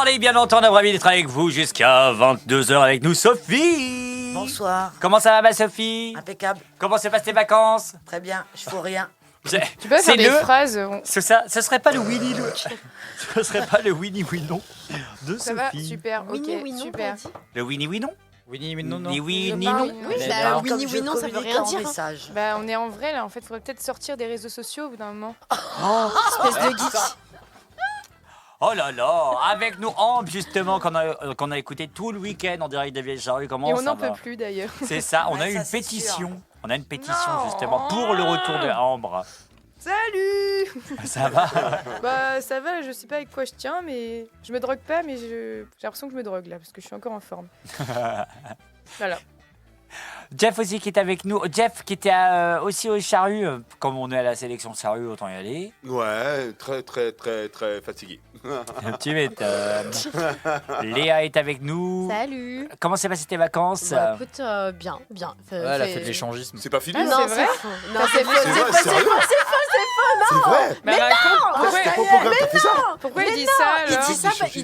Bonsoir les bien entendus, ravi d'être avec vous jusqu'à 22h avec nous, Sophie. Bonsoir. Comment ça va, ma Sophie? Impeccable. Comment se passent tes vacances? Très bien, je fous rien. Tu peux faire des phrases. C'est ça, ce serait pas le Winnie ce serait pas le Winnie Winon de Ça va, Sophie. super, Winnie ok, Winon, super. t'as dit Le Winnie Winon? Winnie Winon, non. Ni oui, Je ni parle. non. Oui, Mais bah, non, Winnie comme je Winon, ça veut communique rien en dire. message. Bah, on est en vrai là, en fait, faudrait peut-être sortir des réseaux sociaux au bout d'un moment. Espèce de geek. Oh là là, avec nous Ambre justement qu'on a écouté tout le week-end en direct des Vieilles Charrues. Comment Et on ça n'en va? peut plus d'ailleurs. C'est ça, on a Ouais, eu ça, une c'est pétition. sûr. On a une pétition Non. justement pour le retour de Ambre. Salut. Ça va? Bah, ça va, je sais pas avec quoi je tiens, mais je me drogue pas, mais j'ai l'impression que je me drogue là, parce que je suis encore en forme. Voilà. Jeff aussi qui est avec nous. Jeff qui était aussi au Charrues. Comme on est à la sélection Charrues, autant y aller. Ouais, très fatigué. Tu m'étonnes. Léa est avec nous. Salut. Comment s'est passé tes vacances? Bah, écoute, bien. Ouais, elle a fait de l'échangisme. C'est pas fini. Ah, hein. Non, c'est c'est vrai faux. Non, c'est faux. C'est vrai, sérieux C'est vrai. Mais raconte, pourquoi, C'était pas au programme, t'as fait ça pourquoi il dit ça Il alors?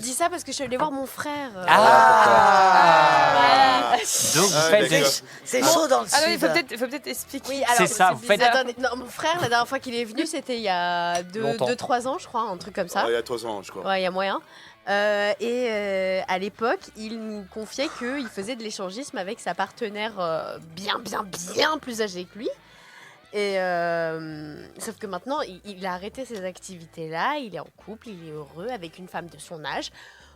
dit ça parce que je suis allée voir mon frère. Ah. Donc vous Ah, faites d'accord. C'est chaud dans le Ah non, il sud. faut peut-être expliquer. Oui, alors, C'est ça, vous faites- Attendez, non, mon frère, la dernière fois qu'il est venu, c'était il y a Longtemps. 2-3 ans, je crois, un truc comme ça. Il y a 3 ans, je crois. Ouais, il y a moyen. À l'époque, il nous confiait qu'il faisait de l'échangisme avec sa partenaire bien plus âgée que lui. Et sauf que maintenant, il a arrêté ses activités-là, il est en couple, il est heureux avec une femme de son âge.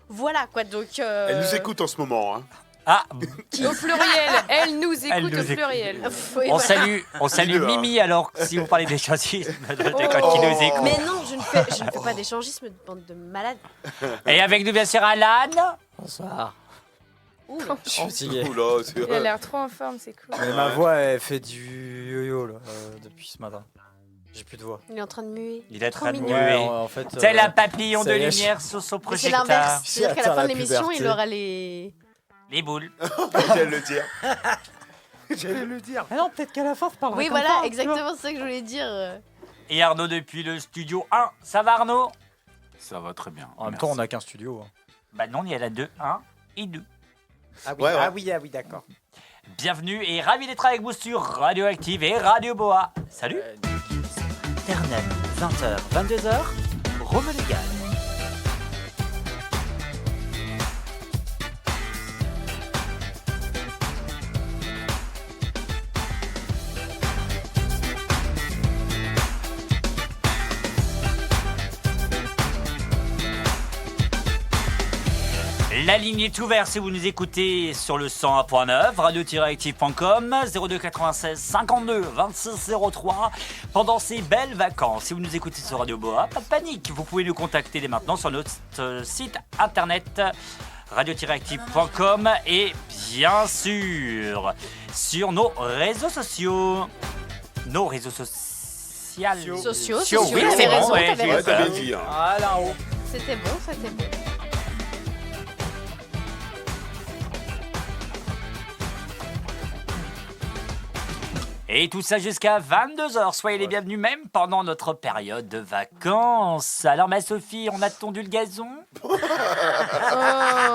Voilà quoi, donc... Elle nous écoute en ce moment. Hein. Ah, Au pluriel, elle nous écoute Elle nous au écoute. pluriel. Oui, on voilà. salue Dis-le, hein. Mimi alors si vous parlez d'échangisme de Oh. quand qui nous écoute. Mais non, je ne fais pas d'échangisme, bande de malades. Et avec nous bien sûr Alan. Bonsoir. Ouh. Je suis fatigué. Oula, c'est Il a l'air trop en forme, c'est cool. Mais ma voix, elle fait du yo-yo là, depuis ce matin. J'ai plus de voix. Il est en train de muer. Il est en Trop train de mignon. muer. en fait. C'est la papillon de ça y est, lumière sur son Mais c'est projecteur. l'inverse. Si C'est-à-dire qu'à la atteint fin de la l'émission, il puberté. aura les... Les boules. J'allais le dire. J'allais le dire. Ah non, peut-être qu'à la fin, je parlerai Oui, voilà, exactement, c'est ça que je voulais dire. Et Arnaud depuis le studio 1. Ça va Arnaud? Ça va très bien. En même temps, on a qu'un studio. Hein. Bah non, il y a la 2, 1 et 2. Ah oui, Ouais, ouais. oui, d'accord. Bienvenue et ravi d'être avec vous sur Radioactive et Radio Boa. Salut. Internet, 20h, 22h, Rome légal. La ligne est ouverte si vous nous écoutez sur le 101.9, radio-active.com, 02 96 52 26 03. Pendant ces belles vacances, si vous nous écoutez sur Radio Boa, pas de panique, vous pouvez nous contacter dès maintenant sur notre site internet radio-active.com et bien sûr sur nos réseaux sociaux. Nos réseaux sociaux. Sociaux, Oui, t'avais c'est raison, bon, ouais, t'avais j'ai eu Ouais, t'as peur. bien dit. Hein. Ah là-haut. C'était bon, c'était bon. Et tout ça jusqu'à 22h. Soyez les bienvenus même pendant notre période de vacances. Alors ma Sophie, on a tondu le gazon? Oh.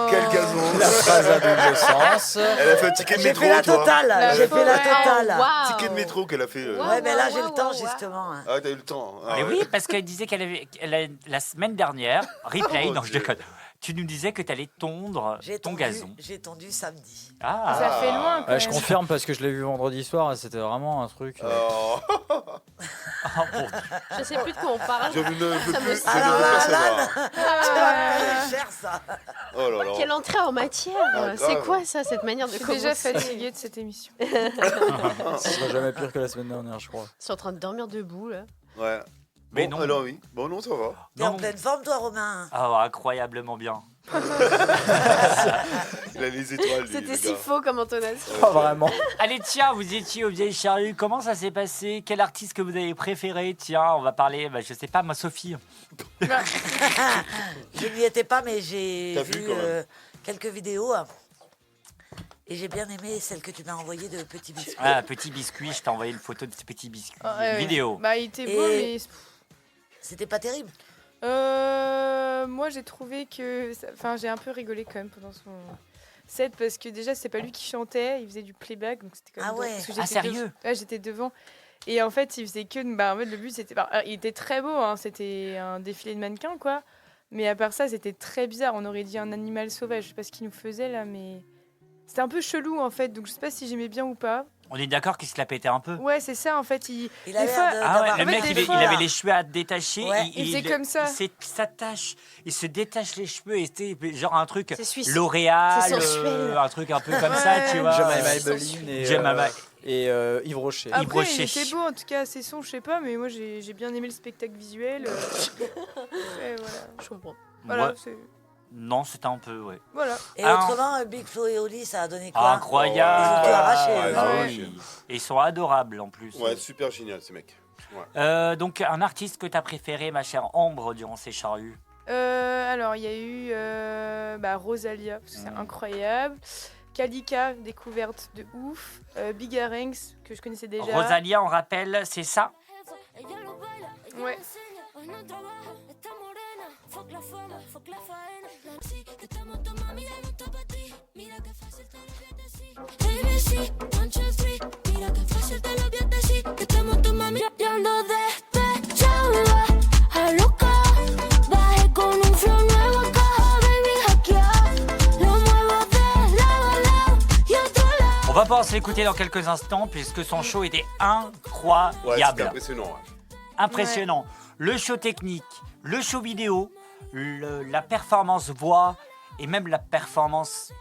Quel gazon. La phrase à double sens. Elle a fait un ticket de J'ai métro, fait la toi. totale, La j'ai fait la forêt. totale. Waouh. Ticket de métro qu'elle a fait. Waouh. Ouais, mais là j'ai le Waouh, temps waouh, justement. Ah, t'as eu le temps. Ah, Mais ouais. oui, parce qu'elle disait la semaine dernière, replay, Oh, non je Dieu. déconne. Tu nous disais que tu allais tondre ton gazon. J'ai tondu samedi. Ah, Ça fait loin quand Ouais, je même. confirme parce que je l'ai vu vendredi soir et c'était vraiment un truc. Oh, oh, bon. Je sais plus de quoi on parle. je ne veux Ça me plus, je saoule. ne veux pas savoir. Tu vas payer cher ça. Oh là là. Quelle entrée en matière. Ah, C'est grave. quoi ça, cette manière de Je suis commencer? déjà fatiguée de cette émission. Ce sera jamais pire que la semaine dernière, je crois. Je suis en train de dormir debout là. Ouais. Mais Bon, non. alors oui. Bon, non, ça va. T'es en Non. pleine forme toi Romain. Oh, incroyablement bien. Il a les étoiles, lui, C'était le si gars. faux comme intonation. Pas vraiment. Allez, tiens, vous étiez aux Vieilles Charrues. Comment ça s'est passé? Quel artiste que vous avez préféré? Tiens, on va parler, je sais pas, moi, Sophie. Je n'y étais pas mais j'ai T'as vu, vu quand même. quelques vidéos. Et j'ai bien aimé celle que tu m'as envoyée de Petit Biscuit. Ah, petit biscuit, je t'ai envoyé une photo de ce petit biscuit. Ah, ouais, Vidéo. Bah, il était beau, Et- mais C'était pas terrible. Moi, j'ai trouvé que... Enfin, j'ai un peu rigolé quand même pendant son set parce que déjà, c'est pas lui qui chantait, il faisait du playback. Donc c'était quand même Ah ouais. drôle, parce que Ah, j'étais sérieux? Ouais, j'étais devant. Et en fait, il faisait que... Bah, en fait, le but, c'était... il était très beau, hein, c'était un défilé de mannequins, quoi. Mais à part ça, c'était très bizarre. On aurait dit un animal sauvage. Je sais pas ce qu'il nous faisait, là, mais... C'était un peu chelou, en fait. Donc, je sais pas si j'aimais bien ou pas. On est d'accord qu'il se la pétait un peu. Ouais, c'est ça, en fait. Il des a l'air fois- de- Ah ouais, d'avoir- le en fait, mec, des il fois- avait les cheveux à détacher. Ouais. Il faisait comme ça. Il se détache les cheveux et c'était genre un truc C'est suisse. L'Oréal, C'est sensuel. un truc un peu comme ça, tu vois. Jemima sensuel. Maybelline et Yves Rocher. Ah, Après, il Rocher. était beau, en tout cas, ses sons, je sais pas, mais moi, j'ai bien aimé le spectacle visuel. Et voilà. Je comprends. Voilà, Ouais. c'est... Non, c'était un peu, ouais. Voilà. Et Ah, autrement, Big Flo et Oli, ça a donné quoi? Incroyable. Ils ont tout arraché. Ouais, Ah ouais. Oui. Et ils sont adorables en plus. Ouais, super génial ces mecs. Ouais. Donc, un artiste que tu as préféré, ma chère Ambre, durant ces charrues? Alors, il y a eu Rosalia, parce que c'est incroyable. Kalika, découverte de ouf. Big Arengs, que je connaissais déjà. Rosalia, on rappelle, c'est ça? Ouais. On va pouvoir se l'écouter dans quelques instants, puisque son show était Ouais, c'était incroyable. impressionnant. Ouais. Impressionnant. Le show technique, le show vidéo, la performance voix et même la performance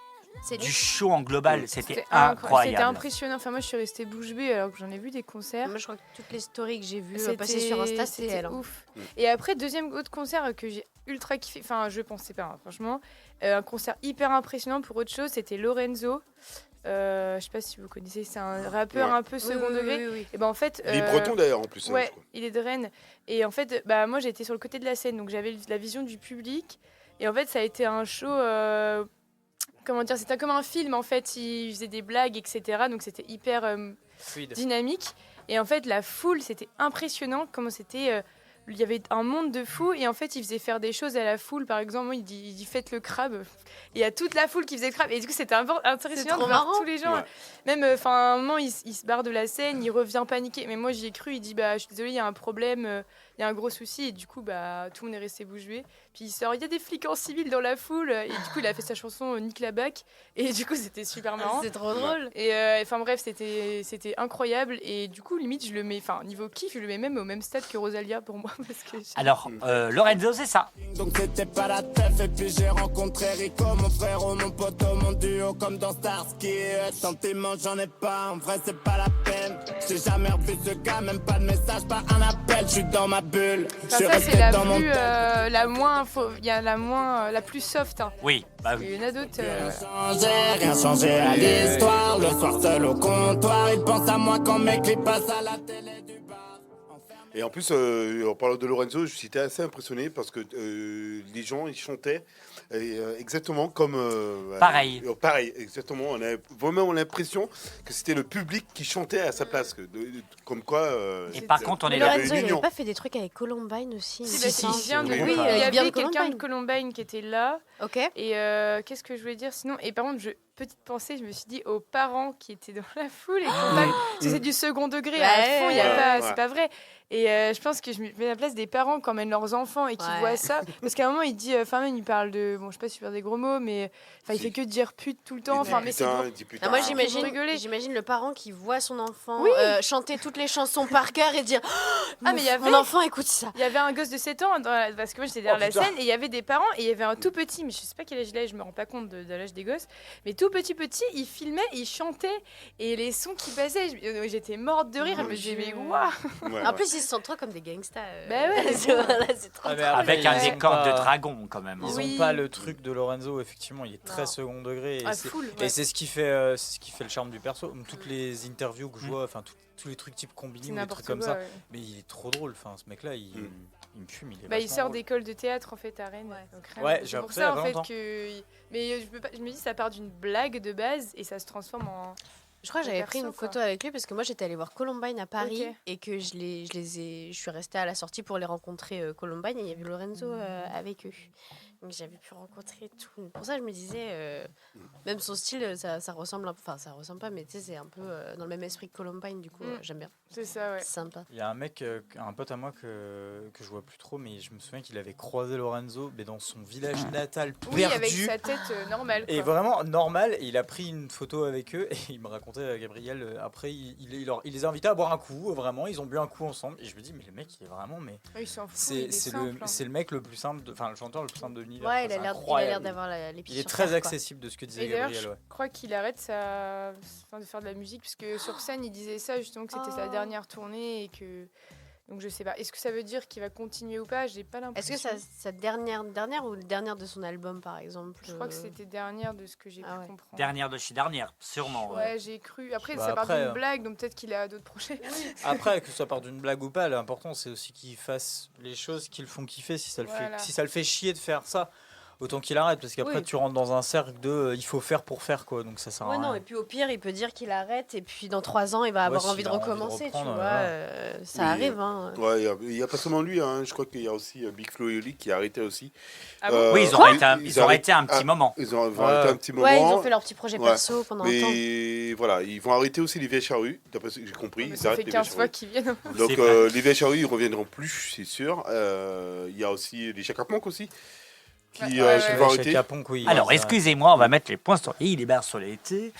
C'est du show en global, c'était C'était incroyable. impressionnant. Enfin, moi, je suis restée bouche bée alors que j'en ai vu des concerts. Moi, je crois que toutes les stories que j'ai vues C'était- passer sur Insta, c'est c'était elle. Hein. ouf. Et après, deuxième autre concert que j'ai ultra kiffé, enfin, je pensais pas, hein, franchement. Un concert hyper impressionnant pour autre chose, c'était Lorenzo. Je sais pas si vous connaissez, c'est un rappeur Ouais. un peu second degré. Oui. Et ben en fait. Il est breton d'ailleurs en plus. hein, Ouais, je crois. il est de Rennes. Et en fait, bah, moi j'étais sur le côté de la scène, donc j'avais la vision du public. Et en fait, ça a été un show. Comment dire, c'était comme un film en fait. Il faisait des blagues, etc. Donc c'était hyper Fluide. dynamique. Et en fait, la foule, c'était impressionnant comment c'était. Il y avait un monde de fous et en fait, il faisait faire des choses à la foule. Par exemple, moi, il dit faites le crabe. Et il y a toute la foule qui faisait le crabe. Et du coup, c'était intéressant trop de voir marrant. tous les gens. Ouais. Même, à un moment, il se barre de la scène, il revient paniqué. Mais moi, j'y ai cru. Il dit bah, je suis désolé, il y a un problème, il y a un gros souci. Et du coup, bah, tout le monde est resté bouche bée. Puis il sort, il y a des flics en civil dans la foule. Et du coup, il a fait sa chanson Nick la Bac. Et du coup, c'était super marrant. C'est trop drôle. Et enfin bref, c'était incroyable. Et du coup, limite, je le mets, enfin niveau kiff, je le mets même au même stade que Rosalia pour moi. Parce que Alors, Lorenzo, c'est ça. Donc c'était pas la teuf et puis j'ai rencontré Rico, mon frère, mon poteau, mon duo comme dans Starsky. Sentiment j'en ai pas, en vrai c'est pas la peine. J'ai jamais revu ce gars, même pas de message, pas un appel, je suis dans ma bulle. Je Enfin, suis ça resté c'est la dans mon plus, la moins, il y a la plus soft. Hein. Oui, bah oui. Il y en a d'autres. Rien changé à l'histoire. Le soir seul au comptoir, il pense à moi quand mes clips passent à la télé du bar. Et en plus, en parlant de Lorenzo, j'étais assez impressionné parce que les gens, ils chantaient exactement comme... Pareil. Pareil, exactement. On a vraiment l'impression que c'était le public qui chantait à sa place. Comme quoi... Et par contre, on est il y là. avait Lorenzo, une il union. avait pas fait des trucs avec Columbine aussi Si, il bah, me si, semble. il vient de. Oui, Oui, oui, il y il vient avait de quelqu'un de Columbine. Columbine qui était là. Ok. Et qu'est-ce que je voulais dire sinon? Et par contre, petite pensée, je me suis dit aux parents qui étaient dans la foule et qui ont pas- parce que c'est du second degré à Ouais. fond, il y a Ouais, pas, ouais. c'est pas vrai. Et je pense que je me mets à la place des parents qui emmènent leurs enfants et qui Ouais. voient ça. Parce qu'à un moment, il dit, enfin, même il parle de, bon, je sais pas si je vais faire des gros mots, mais enfin, il Si. fait que dire pute tout le temps. Il Enfin, dit mais c'est putain, drôle. il dit putain. Ah, moi Faut rigoler. j'imagine le parent qui voit son enfant Oui. chanter toutes les chansons par cœur et dire Ah, mais il y avait- mon enfant écoute ça. Il y avait un gosse de 7 ans, parce que moi j'étais derrière Oh, la putain. scène, et il y avait des parents, et il y avait un tout petit, mais je sais pas quel âge il a, je me rends pas compte de l'âge des gosses, mais tout petit, il filmait, il chantait, et les sons qui passaient, j'étais morte de rire, je me disais, mais waouh! Ouais, En ouais. plus ils se sentent trop comme des gangsters. Bah ouais, c'est voilà, c'est trop Ah, mais drôle. après, Avec un ils ont décor de pas- dragon, quand même. hein. Ils Oui. ont pas le truc de Lorenzo, effectivement, il est très Non. second degré. Et Ah, c'est- full, et ouais. c'est ce qui fait, le charme du perso. Toutes les interviews que je vois, enfin tous les trucs type C'est combini ou des n'importe trucs quoi. comme ça. ouais. Mais il est trop drôle. Enfin, ce mec-là, il me fume. Il est Bah, il vachement sort drôle. d'école de théâtre en fait à Rennes. Ouais. donc Rennes. Ouais, C'est j'ai pour appris ça ça il y a en pas fait longtemps. que. Mais je me dis, ça part d'une blague de base et ça se transforme en. Je crois que j'avais pris une perso, quoi. photo avec lui parce que moi j'étais allée voir Columbine à Paris Ok. et que je suis restée à la sortie pour les rencontrer Columbine et il y avait Lorenzo avec eux. Donc j'avais pu rencontrer tout. Pour ça je me disais, même son style ça ressemble un peu, enfin ça ressemble pas mais tu sais c'est un peu dans le même esprit que Columbine du coup j'aime bien. C'est ça, ouais. C'est sympa. Il y a un mec, un pote à moi que je vois plus trop, mais je me souviens qu'il avait croisé Lorenzo mais dans son village natal Oui, avec perdu. sa tête normale. Et quoi. vraiment normal, et il a pris une photo avec eux et il me racontait, Gabriel, après il les a invités à boire un coup, vraiment, ils ont bu un coup ensemble. Et je me dis, mais le mec il est vraiment, mais Ah, il s'en fout, il est c'est simple, hein. le mec le plus simple, enfin le chanteur le plus simple de l'univers. Ouais, quoi, c'est il a incroyable. l'air d'avoir les pieds Il est sur très terre, quoi. accessible de ce que disait Et d'ailleurs, Gabriel. je Ouais. crois qu'il arrête de faire de la musique, parce que sur scène, il disait ça, justement, que c'était sa Oh. dernière tournée, et que... Donc je sais pas. Est-ce que ça veut dire qu'il va continuer ou pas? J'ai pas Est-ce l'impression. que sa dernière ou la dernière de son album par exemple Je crois que c'était dernière de ce que j'ai pu Ah ouais. comprendre. Dernière de chez dernière, sûrement. Ouais, j'ai cru. Après, Bah ça part après, d'une blague, donc peut-être qu'il a d'autres projets. Après, que ce soit part d'une blague ou pas, l'important c'est aussi qu'il fasse les choses qui le font kiffer. Si ça le Voilà. fait, si ça le fait chier de faire ça, autant qu'il arrête, parce qu'après Oui. tu rentres dans un cercle de il faut faire pour faire, quoi. Donc ça sert à Ouais, rien. non, et puis au pire, il peut dire qu'il arrête, et puis dans 3 ans, il va avoir s'il envie de a envie de recommencer, tu reprendre, vois. voilà. Ça Mais- arrive, hein. Ouais, il y a pas seulement lui, hein. Je crois qu'il y a aussi Big Flo et Oli qui a arrêté aussi. Ah bon Oui, ils ont Quoi arrêté ils ont arrêté un petit Ah, moment. Ils ont Ouais. arrêté un petit moment. Ouais, ils ont fait leur petit projet Ouais. perso pendant un temps. Mais voilà, ils vont arrêter aussi les vieilles charrues, d'après ce que j'ai compris. Mais Ils ça arrêtent fait les 15 vieilles fois charrues. qu'ils viennent. Donc C'est vrai. les vieilles charrues, ils reviendront plus, c'est sûr. Il y a aussi les Chaka Ponk aussi, qui Ouais, qui ouais, vont Chez arrêter. Capon, oui, Alors, ça- excusez-moi, on va mettre les points sur les i, il est barre sur les t.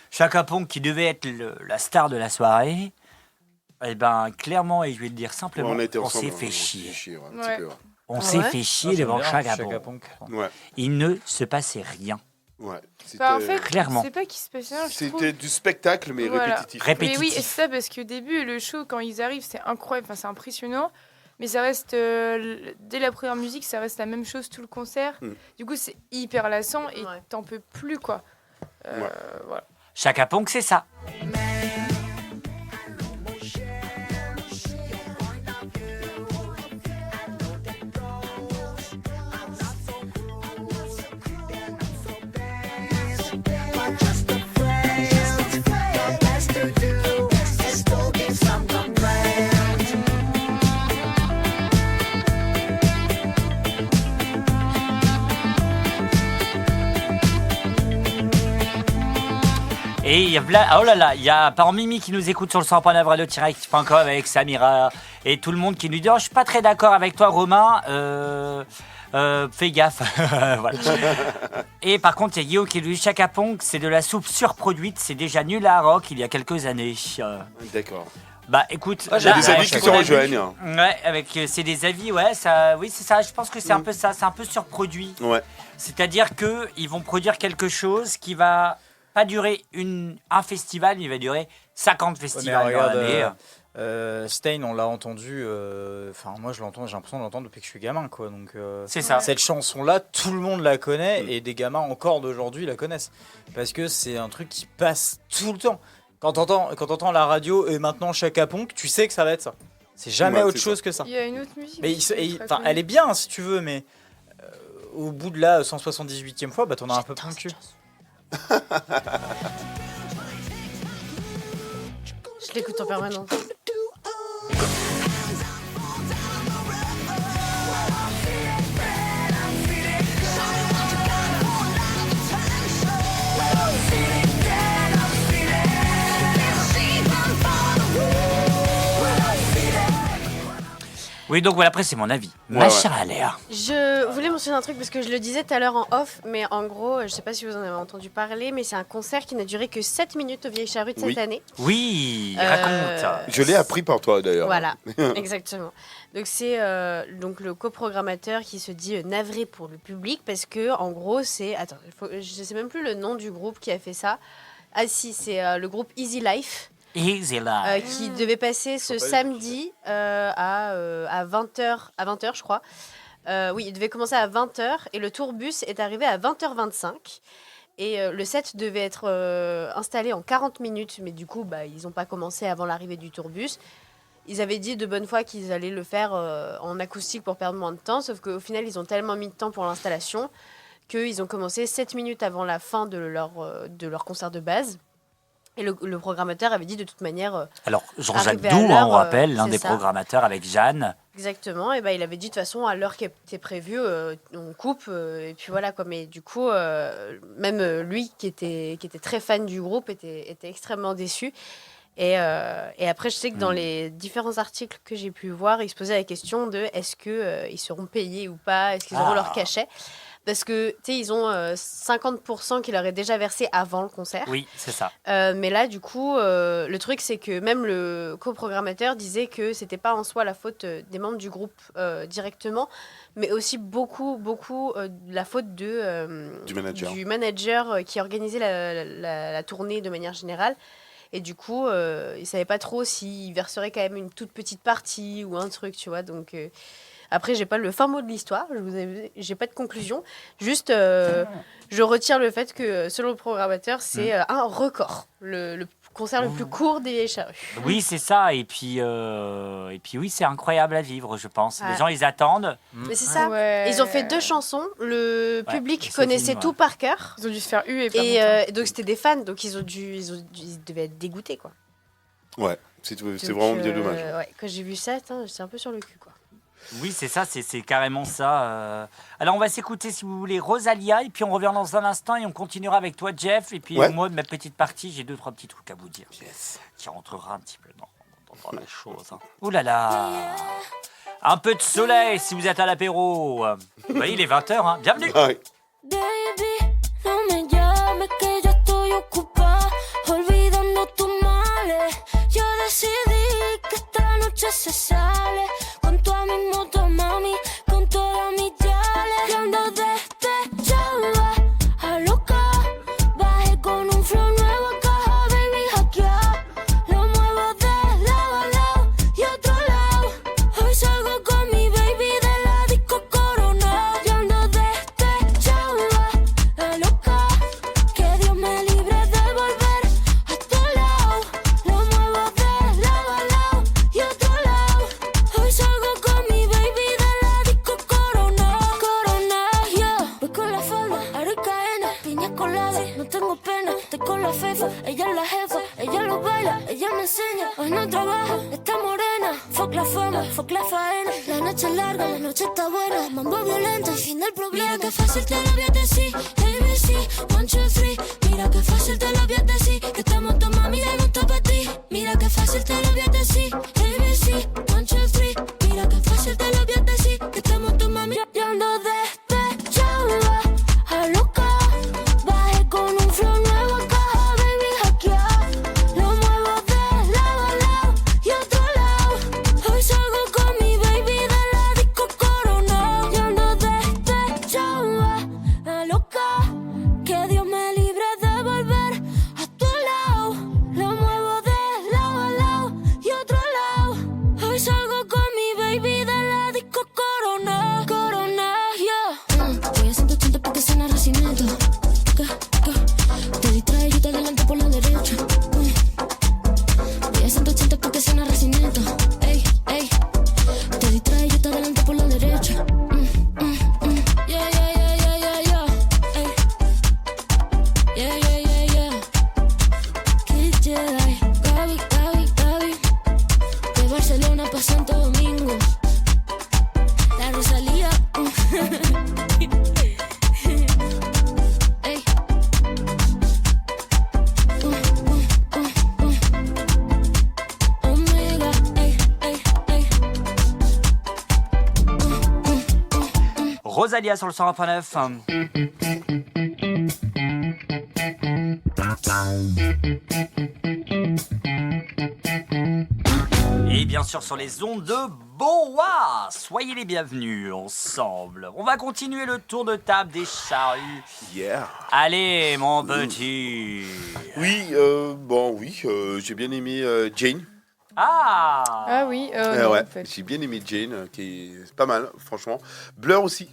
Chaka Ponk, qui devait être la star de la soirée, eh ben, clairement, et je vais le dire Ouais, simplement, on a été on ensemble. s'est hein, fait on s'est chier. chier, ouais, un Ouais. petit peu, ouais. On Ah s'est ouais fait chier j'aime devant bien Chaka Chaka Ponk. Ponk. Ouais, Il ne se passait rien. ouais. Enfin, en C'était- fait, Clairement. c'est pas qu'il se passe rien, je trouve. C'était du spectacle, mais Voilà. répétitif. Répétitif. Mais oui, et c'est ça, parce que au début, le show, quand ils arrivent, c'est incroyable, enfin, c'est impressionnant. Mais ça reste, dès la première musique, ça reste la même chose tout le concert. Mm. Du coup, c'est hyper lassant et Ouais. t'en peux plus, quoi. Ouais. Voilà. Chaka Ponk, c'est ça. Et il y a, oh là là, il y a par Mimi qui nous écoute sur le 100.9 radio-active.com avec Samira et tout le monde qui nous dit oh, je suis pas très d'accord avec toi Romain, fais gaffe. Voilà. Et par contre il y a Guillaume qui lui dit Chaka Ponk c'est de la soupe surproduite, c'est déjà nul à rock il y a quelques années. D'accord. Bah écoute, Ah, Il y a là, des avis qui avec se ton rejoignent. avis- Ouais, avec c'est des avis, ouais, ça, oui c'est ça. Je pense que c'est un peu ça, c'est un peu surproduit. Ouais. C'est-à-dire que ils vont produire quelque chose qui va pas durer un festival, mais il va durer 50 Ouais, mais festivals regarde, dans l'année. Stein, on l'a entendu. Enfin, moi, je l'entends. J'ai l'impression de l'entendre depuis que je suis gamin, quoi. Donc, C'est ça. cette chanson-là, tout le monde la connaît et des gamins encore d'aujourd'hui la connaissent parce que c'est un truc qui passe tout le temps. Quand t'entends la radio et maintenant Chaka Ponk, tu sais que ça va être ça. C'est jamais Ouais, autre c'est chose que ça. Il y a une autre musique. Mais qui est très enfin, connue. elle est bien si tu veux, mais au bout de la 178e fois, bah t'en as un peu plein le cul. Je l'écoute en permanence. Oui, donc voilà, après c'est mon avis. Ouais, Ma ouais. chère Aléa. Je voulais mentionner un truc parce que je le disais tout à l'heure en off, mais en gros, je sais pas si vous en avez entendu parler, mais c'est un concert qui n'a duré que 7 minutes au Vieilles Charrues de Oui. cette année. Oui, Euh, raconte. Je l'ai appris par toi d'ailleurs. Voilà, exactement. Donc c'est donc le coprogrammateur qui se dit navré pour le public parce que en gros c'est attends, je sais même plus le nom du groupe qui a fait ça. Ah si, c'est le groupe Easy Life Easy Life. qui devait passer ce samedi à 20h je crois. Oui, il devait commencer à 20h et le tourbus est arrivé à 20h25. Et le set devait être installé en 40 minutes, mais du coup, bah, ils n'ont pas commencé avant l'arrivée du tourbus. Ils avaient dit de bonne foi qu'ils allaient le faire en acoustique pour perdre moins de temps, sauf qu'au final, ils ont tellement mis de temps pour l'installation qu'ils ont commencé 7 minutes avant la fin de leur concert de base. Et le programmateur avait dit de toute manière, Alors, Jean-Jacques Arrivé à Doux, l'heure, on rappelle, l'un c'est des ça. programmateurs avec Jeanne. exactement, et ben il avait dit de toute façon à l'heure qui était prévue, on coupe, et puis voilà quoi. Mais du coup, même lui qui était très fan du groupe était extrêmement déçu. Et après, je sais que dans les différents articles que j'ai pu voir, ils se posaient la question de est-ce que ils seront payés ou pas, est-ce qu'ils auront leur cachet. Parce que, tu sais, ils ont 50% qui leur est déjà versé avant le concert. Oui, c'est ça. Mais là, du coup, le truc, c'est que même le coprogrammateur disait que c'était pas en soi la faute des membres du groupe directement, mais aussi beaucoup la faute Du manager. qui organisait la tournée de manière générale. Et du coup, il savait pas trop s'il verserait quand même une toute petite partie ou un truc, tu vois. Donc, après, j'ai pas le fin mot de l'histoire, j'ai pas de conclusion. Juste, je retire le fait que, selon le programmateur, c'est un record. Le concert le plus court des Vieilles Charrues. Oui, c'est ça. Et puis oui, c'est incroyable à vivre, je pense. Les Ouais. gens, ils attendent. Mais c'est ça. Ouais. Ils ont fait 2 chansons. Le Ouais, public c'est connaissait fini, ouais. tout par cœur. Ils ont dû se faire huer. par Et contre. donc, c'était des fans. Donc, ils devaient être dégoûtés, quoi. Ouais, c'est Donc, vraiment bien dommage. Ouais, quand j'ai vu ça, j'étais un peu sur le cul, quoi. Oui, c'est ça, c'est carrément ça. Alors, on va s'écouter, si vous voulez, Rosalia, et puis on revient dans un instant et on continuera avec toi, Jeff. Et puis, Ouais. moi, de ma petite partie, j'ai 2-3 petits trucs à vous dire. Qui rentrera un petit peu dans la chose. Hein. Ouh là là! Un peu de soleil si vous êtes à l'apéro. Oui, il est 20h, hein. Bienvenue! Ah, ouais. Baby, no me llames que yo estoy ocupada olvidando tus males. Yo decidí que esta noche se sale con toda mi moto, mami, con todas mis yales. Y ando despechada, a loca, bajé con un flow nuevo a caja, baby, hackeado. Lo muevo de lado a lado y otro lado. Hoy salgo con mi baby de la disco Corona. Y ando despechada, a loca, que Dios me libre de volver a tu lado. Lo muevo de lado a lado y otro lado. Hoy salgo con mi baby de la disco Corona. Corona, yeah. Voy con la falda, aro y cadena, piña colada, no tengo pena. Estoy con la fefa, ella es la jefa, ella lo baila, ella me enseña. Hoy no trabaja, está morena. Fuck la fama, fuck la faena. La noche es larga, la noche está buena. Mambo violento, el fin del problema. Mira que fácil te lo voy a decir, ABC, 1, 2, 3. Mira que fácil te lo voy a decir, que estamos tu mami ya no está para ti. Mira que fácil te lo voy a decir, ABC, 1, 2, 3. Mira que fácil te lo voy a decir, que estamos tu mami. Yo ando despechada, a loca, bajé con un flow nuevo a caja, baby, hackeado. Lo muevo de lado a lado y otro lado. Hoy salgo con mi baby de la disco Corona. Yo ando despechada, a loca, que Dios me libre de volver a tu lado. Lo muevo de lado a lado y otro lado. Hoy salgo con mi baby de la disco Corona. Corona, yeah. Voy a 180 porque suena Racimiento. Te distrae y te adelanto por la derecha. Voy a 180 porque suena Racimiento. Ey, ey. Te distrae y te adelanto por la derecha. Yeah, yeah, yeah, yeah, yeah, yeah. Ey. Yeah, yeah, yeah, yeah. Kid Jedi. Gaby, Gaby, Gaby. De Barcelona pa' Santo Domingo. La Rosalía. Ey. Omega, ey, ey, ey. Rosalia sur le 101.9. Et bien sûr sur les ondes de Boa. Soyez les bienvenus ensemble. On va continuer le tour de table des charrues. Yeah. Allez mon petit. Oui, j'ai bien aimé Jane. Ah. Ah oui, non, Ouais, en fait. j'ai bien aimé Jane, qui est pas mal, franchement. Blur aussi.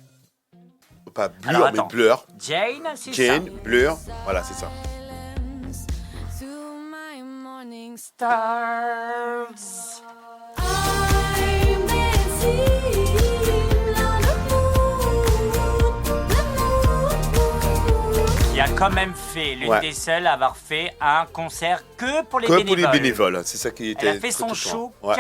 Pas Blur, Alors, mais attends. Blur. Jane, c'est Jane, ça. Blur, voilà, c'est ça. Stars. Qui a quand même fait l'une Ouais. des seules à avoir fait un concert que pour les Comme bénévoles. pour les bénévoles, c'est ça qui était. Elle a fait très son touchant. show Ouais.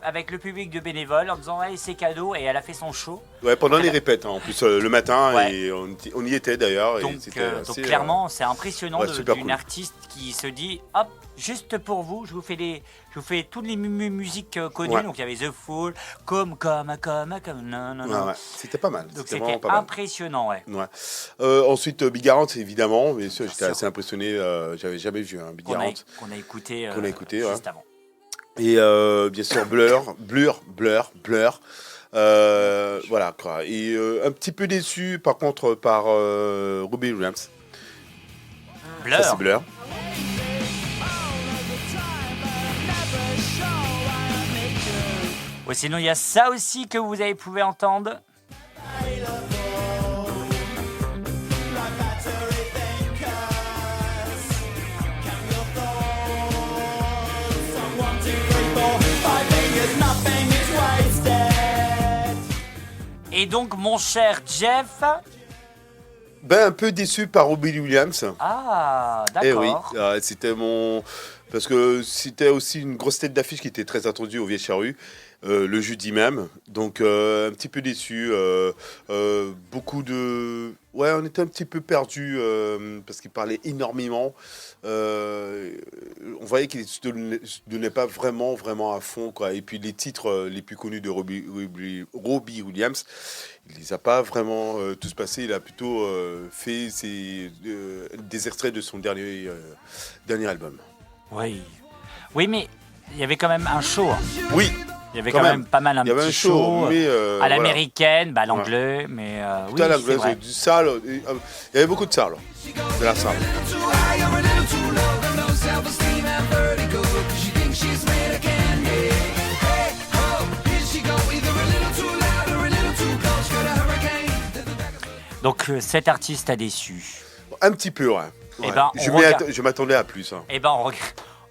avec le public de bénévoles en disant allez c'est cadeau et elle a fait son show. Ouais, pendant les répètes, hein, en plus le matin, Ouais. et on y était d'ailleurs. et Donc, c'était donc assez, clairement c'est impressionnant ouais, super d'une cool. artiste qui se dit hop juste pour vous je vous fais toutes les musiques connues. Ouais. Donc il y avait The Fool comme non non ouais, non. ouais, c'était pas mal. Donc C'était c'était vraiment pas mal. impressionnant ouais. Ouais. Ensuite, Big Garant, évidemment, mais ça, j'étais sûr. assez impressionné. J'avais jamais vu un Big Qu'on Garant. a écouté, Qu'on a écouté, ouais. juste avant. Et bien sûr, Blur. Voilà quoi. Et un petit peu déçu, par contre, par Robbie Williams. Blur. Ça, c'est Blur. Ouais, sinon, il y a ça aussi que vous avez pouvez entendre. Et donc, mon cher Jeff. Ben, un peu déçu par Robbie Williams. Ah, Eh oui, d'accord. c'était mon. Parce que c'était aussi une grosse tête d'affiche qui était très attendue au Vieille Charrue, le jeudi même. Donc, un petit peu déçu. Beaucoup de. Ouais, on était un petit peu perdus parce qu'il parlait énormément. On voyait qu'il ne se donnait pas vraiment à fond, quoi. Et puis, les titres les plus connus de Robbie Williams, il les a pas vraiment tous passés. Il a plutôt fait des extraits de son dernier album. Oui. Oui, mais il y avait quand même un show. Hein. Oui, Il y avait Quand quand même. même pas mal un il y avait petit un show, mais à voilà. l'américaine, bah, à l'anglais, mais oui, Tout à c'est l'anglaise, vrai. du sale. Il y avait beaucoup de sale. De la salle. Donc cet artiste a déçu. Un petit peu, ouais. Eh Ouais. ben, je on regarde. je m'attendais à plus. Hein. Eh ben on regarde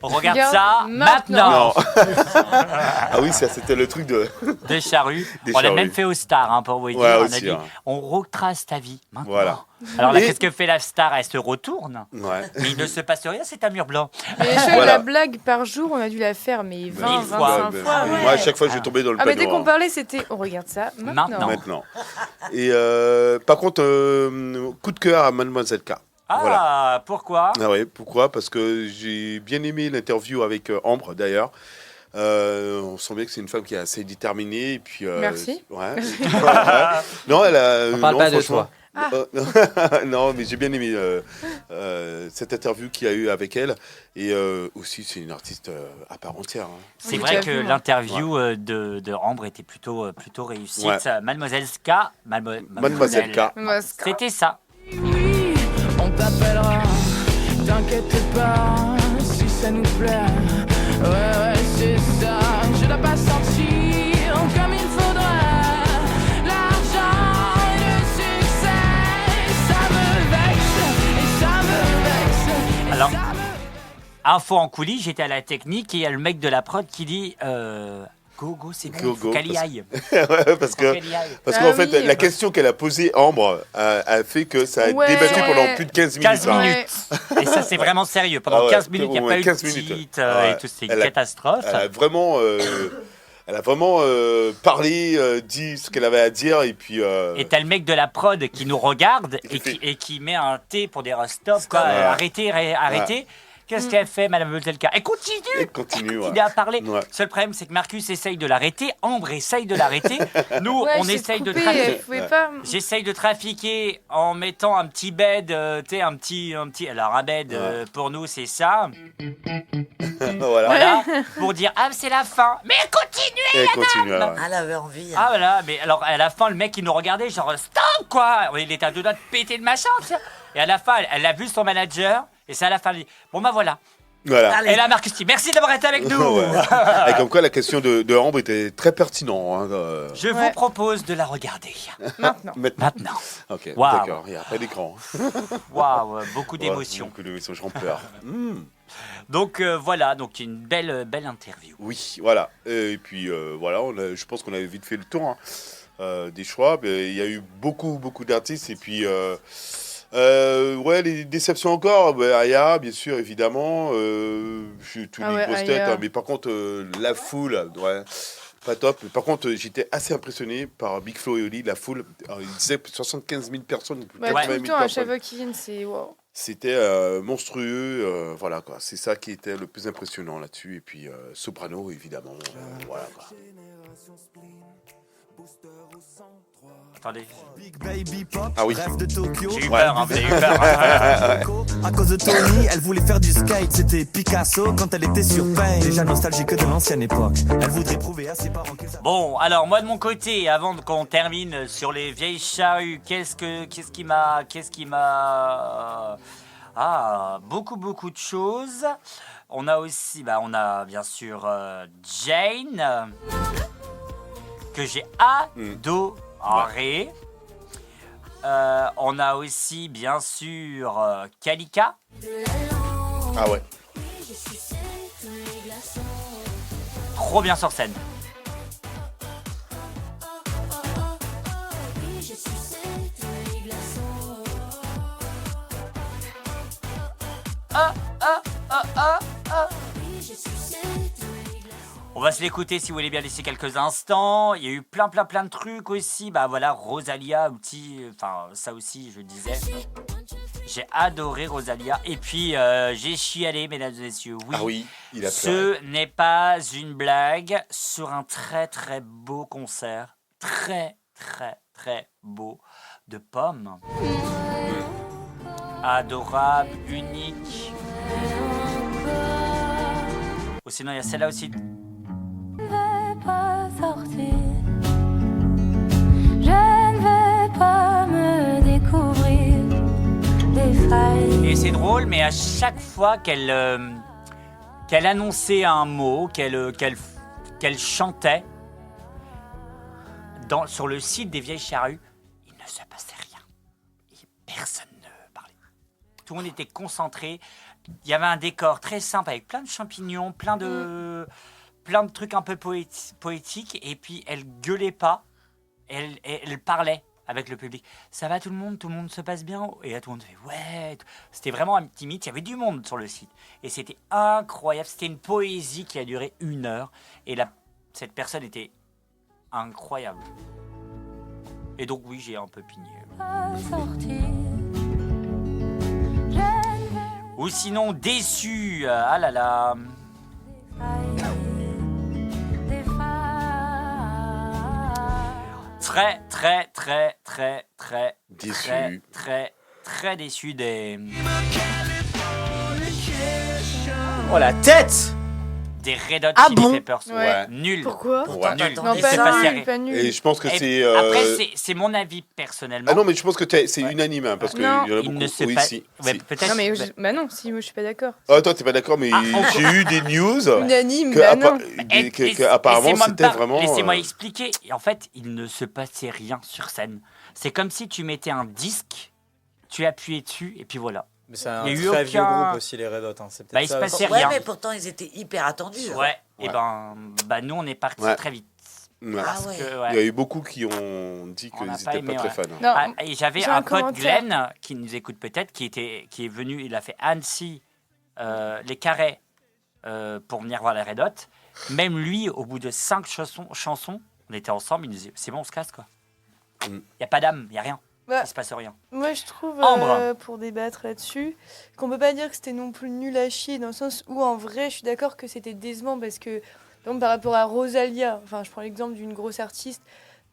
Regarde ça maintenant. maintenant. Ah oui, ça c'était le truc de. Des charrues. Des On l'a charrues. même fait aux stars, hein, pour vous dire. Ouais, On a aussi, dit, hein. on retrace ta vie maintenant. Voilà. Alors là, Et- qu'est-ce que fait la star? Elle se retourne. Ouais. Mais il ne se passe rien, c'est un mur blanc. Mais je crois Voilà. que la blague par jour, on a dû la faire, mais 20, 1000 fois. 25 Ben, fois. Moi, à chaque fois, je Ah. tombais dans le Ah, mais panneau. dès qu'on hein. parlait, c'était on regarde ça maintenant. Maintenant. Maintenant. Et par contre, coup de cœur à Mademoiselle K. Ah, Voilà. pourquoi? Ah ouais, pourquoi? Parce que j'ai bien aimé l'interview avec Ambre d'ailleurs. On sent bien que c'est une femme qui est assez déterminée. Et puis, Merci. Ouais. Ouais. Non, elle a. On parle non, pas de franchement. Ah. Non, mais j'ai bien aimé cette interview qu'il y a eu avec elle. Et aussi, c'est une artiste à part entière. Hein. C'est Oui, vrai que j'avoue, hein. l'interview de Ambre était plutôt réussite. Ouais. Mademoiselle Ska, Mademoiselle K. Moi, c'est- C'était ça. On t'appellera, t'inquiète pas, si ça nous plaît. Ouais, c'est ça, je dois pas sentir comme il faudrait. L'argent et le succès, ça me vexe, et ça me vexe. Et Alors, ça me... Info en coulisses, j'étais à la technique et il y a le mec de la prod qui dit Go, c'est bon, Go, faut go, qu'elle y parce- aille. Ouais, parce Faut que. qu'elle y aille. Parce Ah qu'en fait, oui. la question qu'elle a posée, Ambre, a fait que ça a Ouais. débattu Ouais. pendant plus de 15 minutes. 15 hein. minutes. Et ça, c'est vraiment sérieux. Pendant Ah ouais, 15 minutes, il n'y a ouais, pas eu de 15 minutes. titre Ah ouais. et tout. C'est une Elle a- catastrophe. Elle a vraiment, parlé, dit ce qu'elle avait à dire, et puis. Et t'as le mec de la prod qui nous regarde Il fait- et qui met un T pour dire stop, quoi. Ouais. Arrêtez. Qu'est-ce qu'elle fait, Madame Voltelka? Elle continue. Elle continue, ouais. Elle à parler. Ouais. Seul problème, c'est que Marcus essaye de l'arrêter, Ambre essaye de l'arrêter. Nous, Ouais, on j'ai essaye de coupé, trafiquer. elle pouvait pas. J'essaye de trafiquer en mettant un petit bed, tu sais, un petit. Alors un bed pour nous, c'est ça. Voilà. Voilà. Pour dire ah c'est la fin. Mais continue. Et elle continue. ouais. Elle avait envie. Ah voilà. Mais alors à la fin, le mec il nous regardait genre stop quoi. Il était à deux doigts de péter le machin. Tu sais. Et à la fin, elle a vu son manager et c'est à la fin elle dit bon bah voilà. Voilà. Allez. Et là Marcus dit merci d'avoir été avec nous. Ouais. Et comme quoi, la question de Ambre était très pertinente. Hein, Je vous Ouais. propose de la regarder Maintenant. maintenant. maintenant. Ok, Waouh. d'accord. Il n'y a pas d'écran. Waouh, beaucoup d'émotions. Ouais, beaucoup d'émotions, j'en pleure. Donc voilà, donc une belle interview. Oui, voilà. Et puis voilà, je pense qu'on avait vite fait le tour hein, des choix. Mais il y a eu beaucoup d'artistes. Et puis Ouais, les déceptions encore. Aya, bien sûr, évidemment. Je suis tous Ah les ouais, grosses Aya. têtes, hein, mais par contre, la foule, ouais, pas top. Par contre, j'étais assez impressionné par Big Flo et Oli, la foule. Alors, ils disaient 75 000 personnes, Bah, 80 tout 000 le temps, à chaque personnes. fois qu'ils viennent, c'est wow. C'était monstrueux, voilà quoi. C'est ça qui était le plus impressionnant là-dessus. Et puis Soprano, évidemment, voilà quoi. Attendez, Big Baby Pop, Ah oui. rêve de Tokyo. j'ai eu Ouais. peur, hein, vous avez eu peur. Hein. À cause de Tony, elle voulait faire du skate. C'était Picasso quand elle était sur Pain. Déjà nostalgique de l'ancienne époque. Elle voudrait prouver à ses parents qu'elle savait. Bon, alors moi de mon côté, avant qu'on termine sur les vieilles charrues, qu'est-ce qui m'a beaucoup de choses. On a aussi, on a bien sûr Jane que j'ai adoré. On a aussi bien sûr Kalika. Ah ouais. Trop bien sur scène. On va se l'écouter si vous voulez bien laisser quelques instants. Il y a eu plein de trucs aussi. Voilà, Rosalia, enfin ça aussi je disais. J'ai adoré Rosalia. Et puis j'ai chialé, mesdames et messieurs. Oui, Ah oui, il a pleuré. ce n'est pas une blague. Sur un très beau concert. Très beau de Pommes. Adorable, unique. Ou sinon il y a celle-là aussi. Pas sortir. Je ne vais pas me découvrir des failles. Et c'est drôle, mais à chaque fois qu'elle annonçait un mot, qu'elle chantait, sur le site des Vieilles Charrues, il ne se passait rien. Et personne ne parlait. Tout le monde était concentré. Il y avait un décor très simple avec plein de champignons, plein de trucs un peu poétiques. Et puis elle gueulait pas. Elle parlait avec le public. Ça va tout le monde se passe bien. Et là tout le monde fait ouais. C'était vraiment intimiste. Il y avait du monde sur le site. Et c'était incroyable. C'était une poésie qui a duré 1 heure. Et cette personne était incroyable. Et donc oui, j'ai un peu pigné. Pas sortir. Ou sinon déçu. Ah là là. Très Déçu. très déçu des Oh la tête! des Red Hot Ah Chili bon Peppers. Ouais. Nul. Pourquoi Ouais. Nul. Non, Il pas s'est passé nul, rien. pas nul. Et je pense que Et c'est. Après, c'est mon avis personnellement. Ah non, mais je pense que c'est unanime, hein, parce qu'il y en Non. a beaucoup. Il ne se Oui, passe. si. Ouais, si. peut-être. Non, mais bah non, si, moi je suis pas d'accord. Ah, toi, t'es pas d'accord, mais j'ai eu des news Unanime, que, bah non. apparemment, Laissez-moi c'était vraiment. Laissez-moi expliquer. Et en fait, il ne se passait rien sur scène. C'est comme si tu mettais un disque, tu appuyais dessus, et puis voilà. Mais c'est un Il y a eu très vieux aucun- groupe aussi, les Red Hot. Hein. C'est Bah, peut-être il se ça passait aussi. Ouais, rien. mais pourtant, ils étaient hyper attendus. hein. Ouais. Et Ouais. nous, on est parti Ouais. très vite. Ouais. Ah Parce ouais. que, Il y ouais. a eu beaucoup qui ont dit On qu'ils n'a n'étaient pas pas, aimé, très ouais. fans. Non, Ah, et j'avais j'ai un un pote commentaire. Glenn qui nous écoute peut-être, qui est venu, il a fait Annecy, les Carrés pour venir voir les Red Hot. Même lui, au bout de 5 chansons, on était ensemble, il nous disait c'est bon, on se casse quoi. Il n'y a pas d'âme, il n'y a rien, Bah, il se passe rien. moi, je trouve, Ambre. pour débattre là-dessus, qu'on peut pas dire que c'était non plus nul à chier, dans le sens où, en vrai, je suis d'accord que c'était décevant, parce que, par exemple, par rapport à Rosalia, enfin, je prends l'exemple d'une grosse artiste,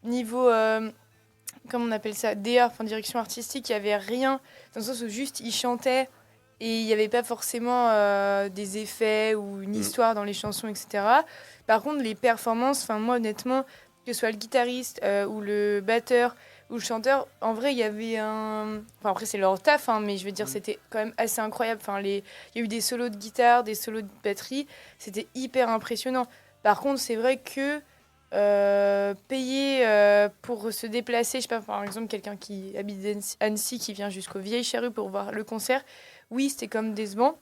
niveau, comment on appelle ça, DA, enfin, direction artistique, il y avait rien, dans le sens où juste, il chantait, et il n'y avait pas forcément des effets ou une histoire dans les chansons, etc. Par contre, les performances, enfin, moi, honnêtement, que ce soit le guitariste ou le batteur ou le chanteur, en vrai, il y avait un... Enfin, après, c'est leur taf, hein, mais je veux dire, c'était quand même assez incroyable. Enfin, il y a eu des solos de guitare, des solos de batterie. C'était hyper impressionnant. Par contre, c'est vrai que payer pour se déplacer, je sais pas, par exemple, quelqu'un qui habite Annecy, qui vient jusqu'aux Vieilles Charrues pour voir le concert, oui, c'était comme décevant.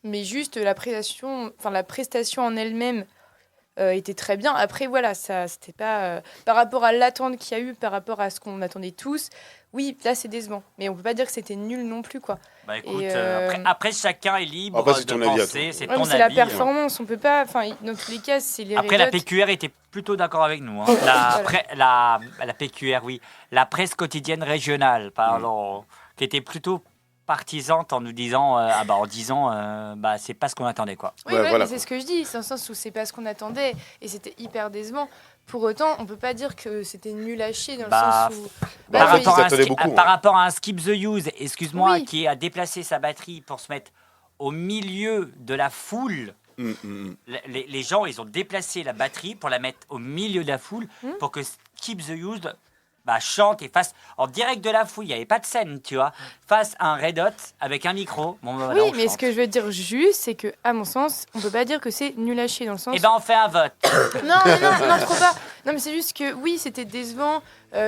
Mais juste la prestation en elle-même, était très bien. Après, voilà, ça, c'était pas... par rapport à l'attente qu'il y a eu, par rapport à ce qu'on attendait tous, oui, là, c'est décevant. Mais on peut pas dire que c'était nul non plus, quoi. Bah écoute, Et, après, chacun est libre Après, c'est de ton avis à penser, toi. c'est Ouais, ton mais c'est la avis. hein. performance, on peut pas... Enfin, dans tous les cas, c'est les Après, la Red Hot. PQR était plutôt d'accord avec nous. hein. La PQR, oui. La presse quotidienne régionale, pardon, qui était plutôt partisante en nous disant, c'est pas ce qu'on attendait, quoi. Oui, Ouais, ouais, voilà, mais c'est ce que je dis, c'est un sens où c'est pas ce qu'on attendait et c'était hyper décevant. Pour autant, on peut pas dire que c'était nul à chier dans le Bah, sens où... Bah, Par en fait, rapport, ils à un attendaient ski- beaucoup, par hein. rapport à un Skip the Use, excuse-moi, Oui. qui a déplacé sa batterie pour se mettre au milieu de la foule. Les gens, ils ont déplacé la batterie pour la mettre au milieu de la foule pour que Skip the Use chante et fasse en direct de la foule. Il n'y avait pas de scène, tu vois. Face à un Red Hot avec un micro. Bon, bah, voilà, Oui, on mais chante. ce que je veux dire juste, c'est que, à mon sens, on peut pas dire que c'est nul à chier dans le sens... Eh ben, on fait un vote. Non, trop pas. Non, mais c'est juste que, oui, c'était décevant,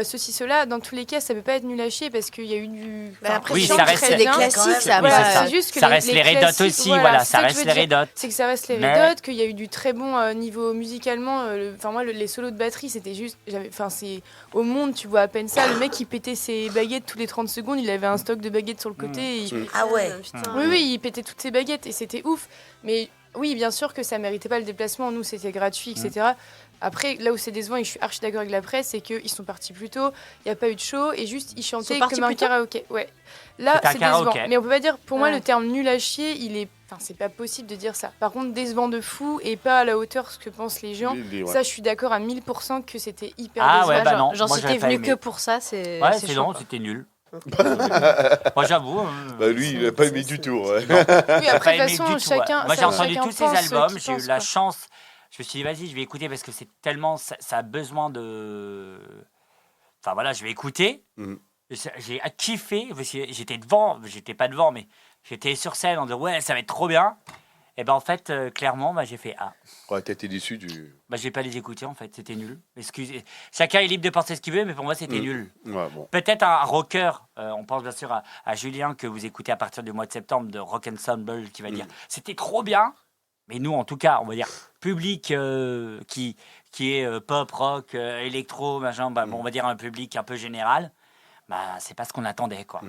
ceci, cela. Dans tous les cas, ça peut pas être nul à chier parce qu'il y a eu du... Bah, après, Oui, je ça pense que reste- c'est des bien. classiques, ça Oui, Voilà, c'est ça. c'est juste que Ça reste les Red Hot classiques, aussi, voilà, ça c'est reste que je les veux Red dire. Hot. C'est que ça reste les Mais- Red Hot, qu'il y a eu du très bon niveau musicalement. Enfin, moi, les solos de batterie, c'était juste... Enfin, c'est... Au monde, tu vois à peine ça. Le mec, il pétait ses baguettes tous les 30 secondes. Il avait un stock de baguettes sur le côté. et il- Ah ouais. Oui, il pétait toutes ses baguettes et c'était ouf. Mais oui, bien sûr que ça méritait pas le déplacement. Nous, c'était gratuit, etc. Après, là où c'est décevant, et je suis archi d'accord avec la presse, c'est qu'ils sont partis plus tôt, il n'y a pas eu de show, et juste, ils chantaient sont partis comme un plus tôt karaoké. Ouais. Là, C'était un c'est décevant. karaoké. Mais on peut pas dire, pour moi, Ouais. le terme nul à chier, il est... Enfin, c'est pas possible de dire ça. Par contre, décevant de fou, et pas à la hauteur de ce que pensent les gens. Ça, je suis d'accord à 1000% que c'était hyper Ah décevant. ouais, bah non. Genre, Moi, si j'aurais t'es pas venu aimé. que pour ça, c'est. Ouais, c'est c'est chaud, non, quoi. c'était nul. Moi, j'avoue. Bah lui, il n'a pas aimé du tout. Ouais. Oui, après, Pas de toute aimé façon, du tout, ouais. chacun... Moi, j'ai ça, entendu chacun tous ces pense ce albums. qu'il J'ai eu pense, la quoi. chance. Je me suis dit, vas-y, je vais écouter parce que c'est tellement. Ça a besoin de. Enfin, voilà, je vais écouter. J'ai kiffé. J'étais devant. J'étais pas devant, mais j'étais sur scène en disant, ouais, ça va être trop bien. Et ben en fait, clairement, j'ai fait ah. Ouais, t'as été déçu du. Je vais pas les écouter en fait, c'était nul. Excusez. Chacun est libre de penser ce qu'il veut, mais pour moi c'était nul. Ouais, bon. Peut-être un rocker, on pense bien sûr à Julien que vous écoutez à partir du mois de septembre de Rock Ensemble qui va dire c'était trop bien. Mais nous en tout cas, on va dire public qui est pop, rock, électro, machin, on va dire un public un peu général, c'est pas ce qu'on attendait quoi.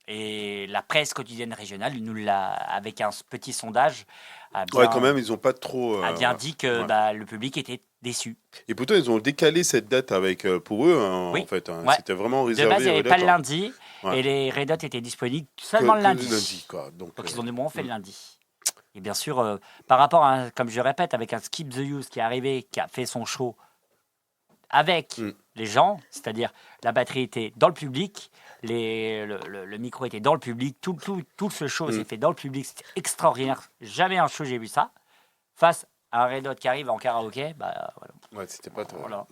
Et la presse quotidienne régionale nous l'a avec un petit sondage a bien, Ouais, quand même, ils ont pas trop. a bien ouais. dit que Ouais. le public était déçu. Et pourtant, ils ont décalé cette date avec pour eux, hein, Oui. en fait. hein. Ouais. C'était vraiment De réservé. base, il n'y avait aux pas dates, le hein. lundi Ouais. et les Red Hot étaient disponibles Que- seulement le que lundi. quoi. Donc, Donc ils ont dit bon, on fait le lundi. Et bien sûr, par rapport à, comme je répète, avec un Skip the Use qui est arrivé, qui a fait son show avec les gens, c'est-à-dire la batterie était dans le public, le micro était dans le public, tout ce show s'est fait dans le public, c'était extraordinaire. Jamais un show j'ai vu ça. Face à un Red Hot qui arrive en karaoké, voilà. Ouais, c'était pas trop. Voilà.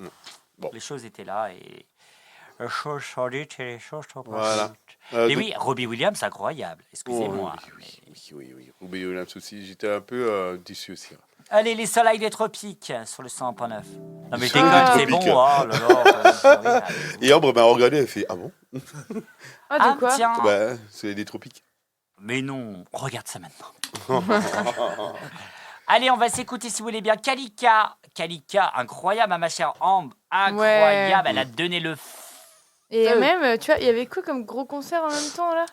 Bon. Les choses étaient là et les choses sont dites et les choses sont pas Voilà. dites. Donc- Et oui, Robbie Williams, incroyable. Excusez-moi. Oui. Robbie Williams aussi. J'étais un peu déçu aussi. Allez, les soleils des tropiques sur le 100.9. Non mais je Soleils déconne, des c'est bon. tropiques. Oh là là. Et Ambre m'a regardé, elle fait ah bon. Ah, de quoi tiens. Bah, c'est des tropiques. Mais non, regarde ça maintenant. Allez, on va s'écouter si vous voulez bien. Kalika, incroyable, ma chère Ambre, incroyable. Ouais. Elle a donné le Et même, tu vois, il y avait quoi comme gros concert en même temps là?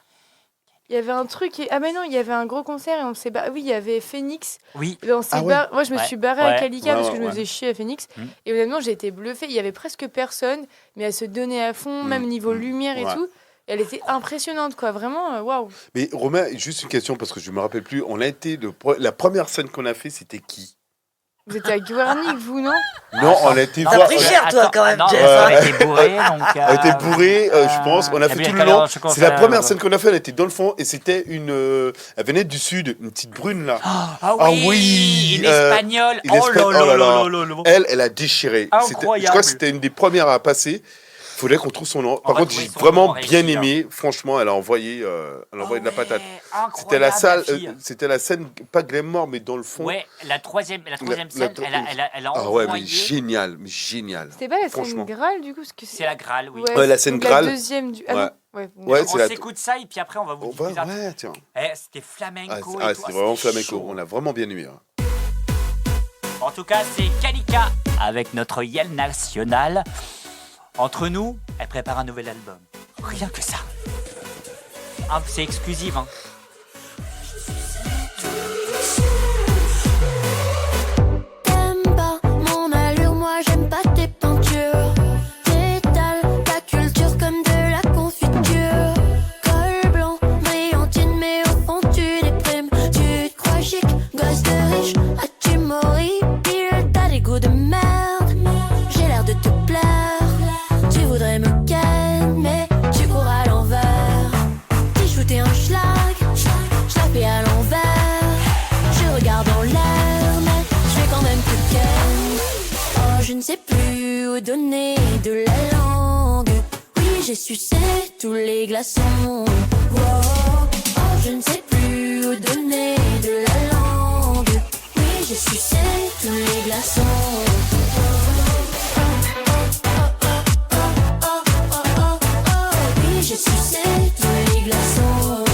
Il y avait un truc. Ah, mais non, il y avait un gros concert et on s'est barré. Oui, il y avait Phoenix. Oui. Et ben, on s'est Ah ouais. barré- Moi, je me Ouais. suis barrée Ouais. à Kalika parce que je me ouais. faisais chier à Phoenix. Mm. Et honnêtement, j'ai été bluffée. Il y avait presque personne, mais elle se donnait à fond, même niveau lumière et Ouais. tout. Et elle était impressionnante, quoi. Vraiment, waouh. Mais Romain, juste une question parce que je me rappelle plus. On a été la première scène qu'on a fait, c'était qui? Vous étiez à Guernic, vous, non? Non, on a été T'as voir. pris cher, toi, quand même, Non, Jeff. on a été bourrés, donc. On a été bourrés, je pense. On a fait tout le long. C'est la première scène qu'on a fait. Elle était dans le fond et c'était une. Elle venait du sud, une petite brune là. Ah Ah oui, une espagnole. une Oh Espagnole, là oh là là là. là là là. Elle a déchiré. C'était- Je Incroyable. crois que c'était une des premières à passer. Il faudrait qu'on trouve son nom. On Par va contre, trouver j'ai son vraiment nom, bien réussi, aimé. Franchement, elle a envoyé de la patate. Incroyable, C'était la salle, fille. c'était la scène pas Glamour, mais dans le fond. Ouais, la troisième La- scène, elle a Ah ouais, mais envoyé. génial, mais génial. C'était pas la scène Franchement. Graal, du coup? Parce que C'est la Graal, oui. Ouais, la scène donc Graal. La deuxième du. Ah Ouais. non. Ouais, bon. Ouais, On c'est la. s'écoute ça et puis après on va vous Oh, diffuser. bah, ouais, tiens. C'était Ah, flamenco c'est et tout. c'était vraiment c'était flamenco. chaud. On a vraiment bien aimé. hein. En tout cas, c'est Kalika avec notre Yel national. Entre nous, elle prépare un nouvel album. Rien que ça. Ah, c'est exclusif, hein. T'aimes pas mon allure, moi j'aime pas tes peintures. T'étales ta culture comme de la confiture. Col blanc, brillantine, mais au fond tu déprimes. Tu te crois chic, gosse de riche, as-tu m'horripile? T'as des goûts de merde, j'ai l'air de te plaire. Tu voudrais me ken, mais tu cours à l'envers. T'es shooté un schlag, je la fais à l'envers. Je regarde en l'air, mais je vais quand même te ken. Oh, je ne sais plus où donner de la langue. Oui, j'ai sucé tous les glaçons. Wow. Oh, je ne sais plus où donner de la langue. Oui, j'ai sucé tous les glaçons. Oui, j'ai sucé tous les glaçons.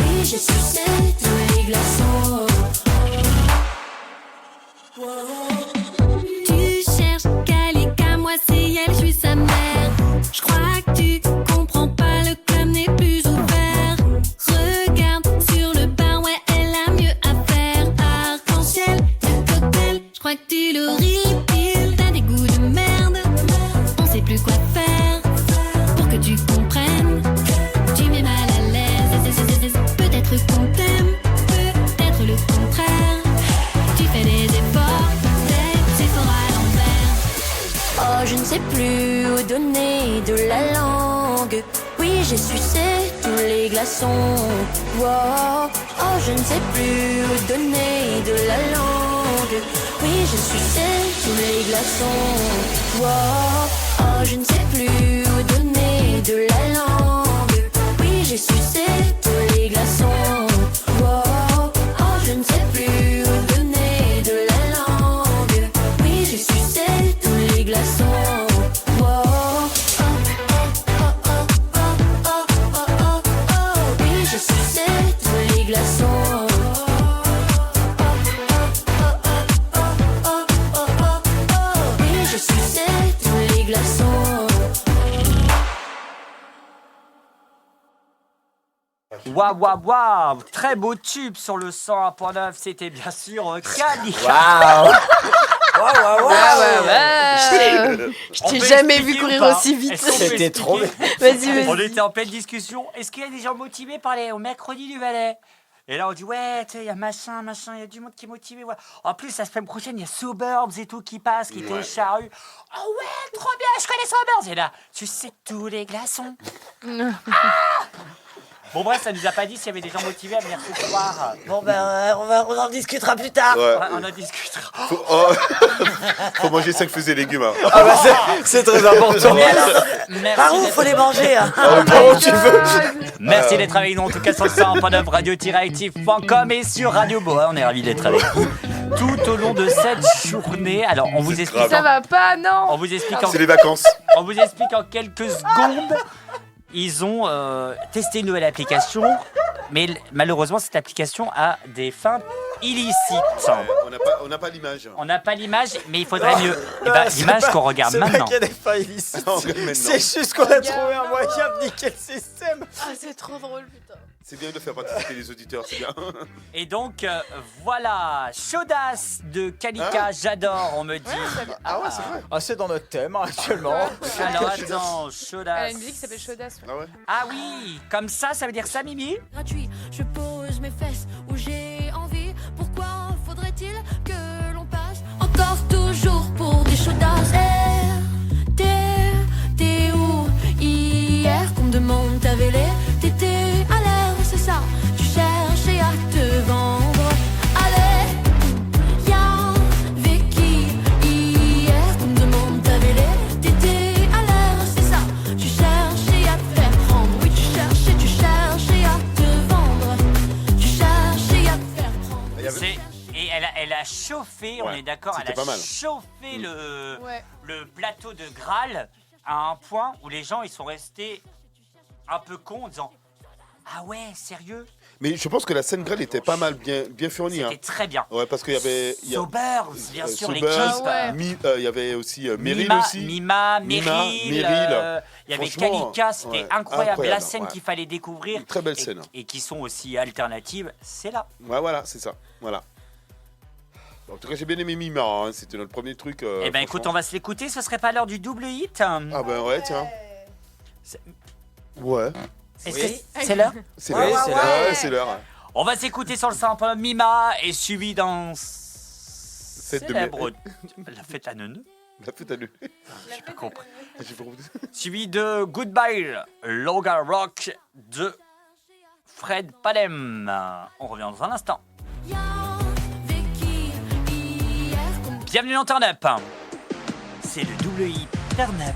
Oui, j'ai sucé tous les glaçons. Tu cherches Kalika, moi c'est elle, je suis sa mère. Je crois que tu comprends pas, le club n'est plus ouvert. Regarde sur le bar, ouais, elle a mieux à faire. Arc-en-ciel, le cocktail, je crois que tu le repiles. T'as des goûts de merde, on sait plus quoi faire. Pour que tu comprennes, tu m'es mal à l'aise. Peut-être qu'on t'aime, peut-être le contraire. Tu fais des efforts à l'envers. Oh, je ne sais plus où donner de la langue. Oui, j'ai sucé tous les glaçons. Wow. Oh, je ne sais plus où donner de la langue. Oui, j'ai sucé tous les glaçons. Wow. Oh, je ne sais plus où donner de la langue. Oui, j'ai sucé tous les glaçons. Wow. Oh, je ne sais plus où donner de la langue. Oui, j'ai sucé tous les glaçons. Wow. Oui, j'ai sucé tous les glaçons. Oui, j'ai sucé tous les glaçons. Waouh, waouh, waouh. Très beau tube sur le 101.9. C'était bien sûr Kalika. Waouh. Je t'ai jamais vu courir aussi vite. C'était trop bien. Vas-y, On vas-y. était en pleine discussion. Est-ce qu'il y a des gens motivés par au mercredi du Valais? Et là, on dit, ouais, tu sais, il y a machin, il y a du monde qui est motivé. Ouais. En plus, la semaine prochaine, il y a Suburbs et tout qui passe, qui était au Charru. Oh ouais, trop bien, je connais Suburbs. Et là, tu sais, tous les glaçons. Bon, bref, ça nous a pas dit s'il y avait des gens motivés à venir ce soir. Bon, ben, on en discutera plus tard. Ouais. On en discutera. Faut manger 5 fruits et légumes. Hein. Ah bah c'est très important. Par où faut les manger hein. Par où tu veux. Merci d'être avec nous, en tout cas sur le 100.9 radio-active.com et sur Radio Boa. On est ravis d'être avec vous tout au long de cette journée. Alors, on vous explique. Ça va pas, non. On vous explique C'est les vacances. On vous explique en quelques secondes. Ils ont testé une nouvelle application, mais malheureusement, cette application a des fins illicites. On n'a pas l'image. On n'a pas l'image, mais il faudrait mieux. Eh ben, l'image qu'on regarde maintenant. C'est pas qu'il y a des failles illicites. Non, maintenant. C'est juste qu'on a trouvé un moyen de niquer le système. Ah, c'est trop drôle, putain. C'est bien de faire participer les auditeurs, c'est bien. Et donc, voilà, Chaudasse de Kalika, j'adore, on me dit. Ah ouais, c'est vrai. Ah, c'est dans notre thème actuellement. Alors attends, Elle a Chaudasse. une musique qui s'appelle Chaudasse. Ah ouais. Ah oui, comme ça veut dire ça, Mimi? Gratuit, je pose mes fesses où j'ai envie. Pourquoi faudrait-il que l'on passe encore toujours pour des chaudasses? T'es où hier qu'on me demande ta vélé? T'étais à l'air, c'est ça. Tu cherchais à te vendre. Allez, y'avait qui hier qu'on me demande ta vélé? T'étais à l'air, c'est ça. Tu cherchais à te faire prendre. Oui, tu cherchais à te vendre. Tu cherchais à te faire prendre. Et elle a chauffé, on Ouais, est d'accord, elle c'était pas a mal. chauffé Ouais. le plateau de Graal à un point où les gens ils sont restés un peu cons en disant ah ouais, sérieux? Mais je pense que la scène grêle était pas mal bien fournie. C'était très bien. Ouais, parce qu'il y avait. Sobers, bien sûr, Sobers, l'équipe. Ah il y avait aussi Meryl Mima, aussi. Mima, Mima, Meryl. Meryl. Il y avait Franchement, Kalika, c'était ouais, incroyable. La incroyable, scène ouais. qu'il fallait découvrir. Une très belle scène. Et qui sont aussi alternatives, c'est là. Ouais, voilà, c'est ça. Voilà. En tout cas, j'ai bien aimé Mima. Hein. C'était notre premier truc. Eh ben écoute, on va se l'écouter. Ce serait pas l'heure du double hit? Ah ben ouais, tiens. Ouais. Est-ce que c'est l'heure? C'est Ouais, l'heure. c'est Ouais, c'est l'heure. On va s'écouter sur le sample Mima et suivi d'un célèbre la fête à neuneu. La fête à nous. J'ai pas compris. J'ai pas compris. Suivi de Goodbye Loga Rock de Fred Palem. On revient dans un instant. Bienvenue dans Turn Up. C'est le double hit Turn Up.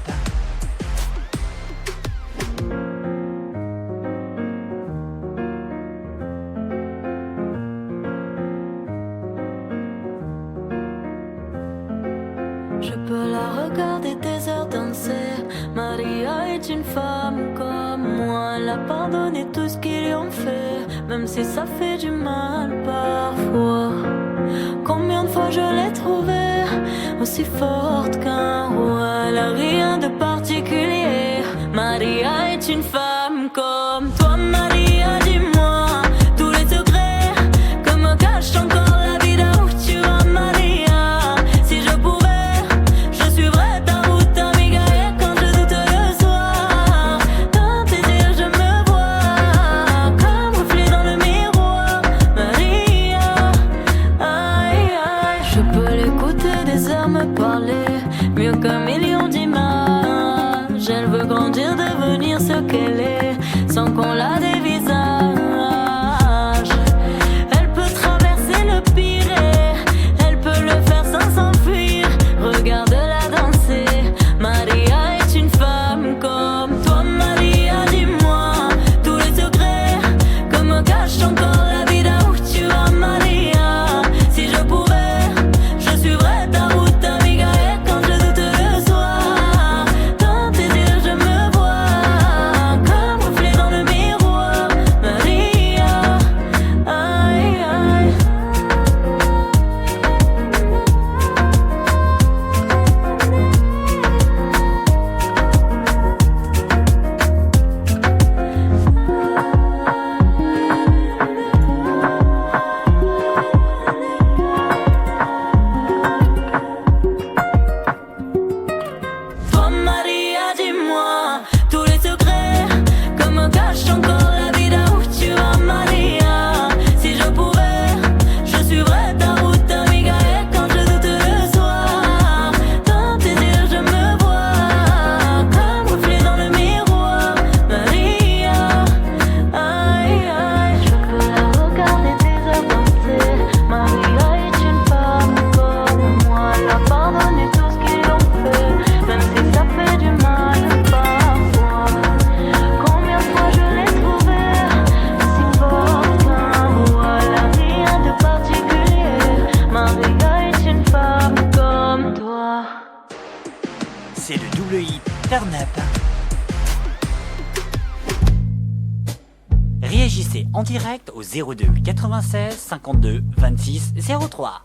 Je peux la regarder des heures danser. Maria est une femme comme moi. Elle a pardonné tout ce qu'ils lui ont fait, même si ça fait du mal parfois. Combien de fois je l'ai trouvée aussi forte qu'un roi. Elle a rien de particulier. Maria est une femme comme toi. Maria, dis-moi tous les secrets que me cache encore la vie où tu vas, Maria. Si je pouvais, je suivrais ta route, amiga. Et quand je doute le soir, dans tes yeux je me vois comme reflet dans le miroir, Maria. Aïe, aïe. Je peux l'écouter des heures me parler, mieux qu'un million d'images. Elle veut grandir, devenir ce qu'elle est, sans qu'on la dévisage. Elle peut traverser le pire, elle peut le faire sans s'enfuir. Regarde-la danser. Maria est une femme comme toi. Maria, dis-moi tous les secrets que me cache encore la vie où tu vas, Maria. Si je pouvais, je suivrais ta route, amiga. Et quand je doute le soir, dans tes yeux je me vois comme reflet dans le miroir, Maria. Aïe, aïe. Toi, Maria, dis-moi tous les secrets que me cache encore la vie où tu vas, Maria. Si je pouvais, je suivrais ta route, amiga. Et quand je doute le soir, dans tes yeux je me vois comme reflet dans le miroir, Maria. Aïe, aïe. Je peux la regarder des heures danser. Maria est une femme comme moi. Elle a pardonné tout ce qu'ils ont fait, même si ça fait du mal parfois. Combien de fois je l'ai trouvée si forte qu'un roi. Elle a rien de particulier. Maria est une femme comme toi. C'est le double hit Turn Up. Réagissez en direct au 02 96 52 26 03.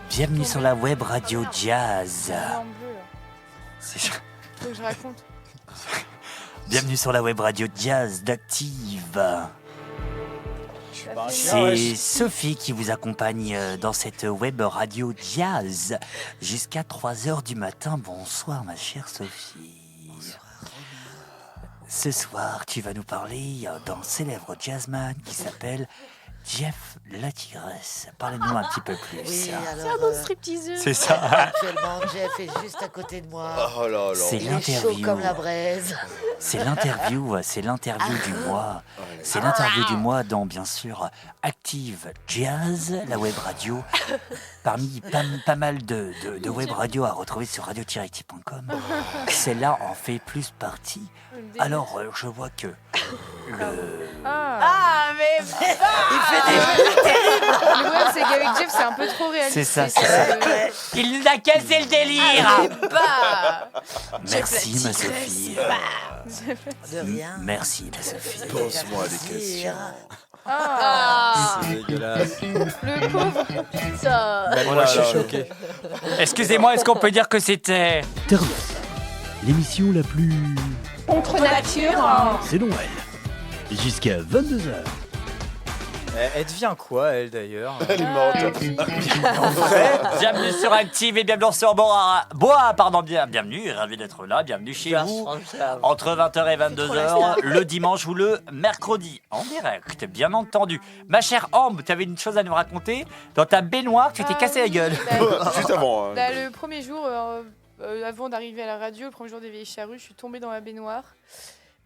Bienvenue sur la web radio Jazz. C'est en bleu, là. C'est- Faut que je raconte. Bienvenue sur la web radio Jazz d'Active. Ça fait C'est Sophie qui vous accompagne dans cette web radio Jazz jusqu'à 3h du matin. Bonsoir ma chère Sophie. Ce soir, tu vas nous parler d'un célèbre jazzman qui s'appelle Jeff la Tigresse. Parlez-nous un petit peu plus. Oui, C'est alors, un bon stripteaseur. C'est ça. actuellement, Jeff est juste à côté de moi. Oh là là. C'est Il est chaud l'interview. comme la braise. C'est l'interview du mois. C'est l'interview du mois dans, bien sûr, Active Jazz, la web radio. Parmi pas mal de web radios à retrouver sur radio-active.com. Celle-là en fait plus partie. Alors, je vois que Ah, mais le problème, c'est qu'avec Jeff, c'est un peu trop réaliste. C'est ça, c'est ça. Il n'a cassé le délire. Merci, ma Sophie. De rien. Merci, ma Sophie. Pose-moi des questions. Ah, C'est dégueulasse. le pauvre. ça. Moi, je suis choqué. Excusez-moi, est-ce qu'on peut dire que c'était... L'émission la plus... Contre nature. C'est Noël. Jusqu'à 22h. Elle devient quoi, elle, d'ailleurs? Elle est morte. Bienvenue sur Active et bienvenue sur bienvenue, ravi d'être là, bienvenue chez vous. Entre 20h et 22h, le dimanche ou le mercredi, en direct, bien entendu. Ma chère Ambre, tu avais une chose à nous raconter. Dans ta baignoire, tu t'es cassé la gueule. Juste avant. hein. Bah, le premier jour, avant d'arriver à la radio, le premier jour des Vieilles Charrues, je suis tombée dans ma baignoire.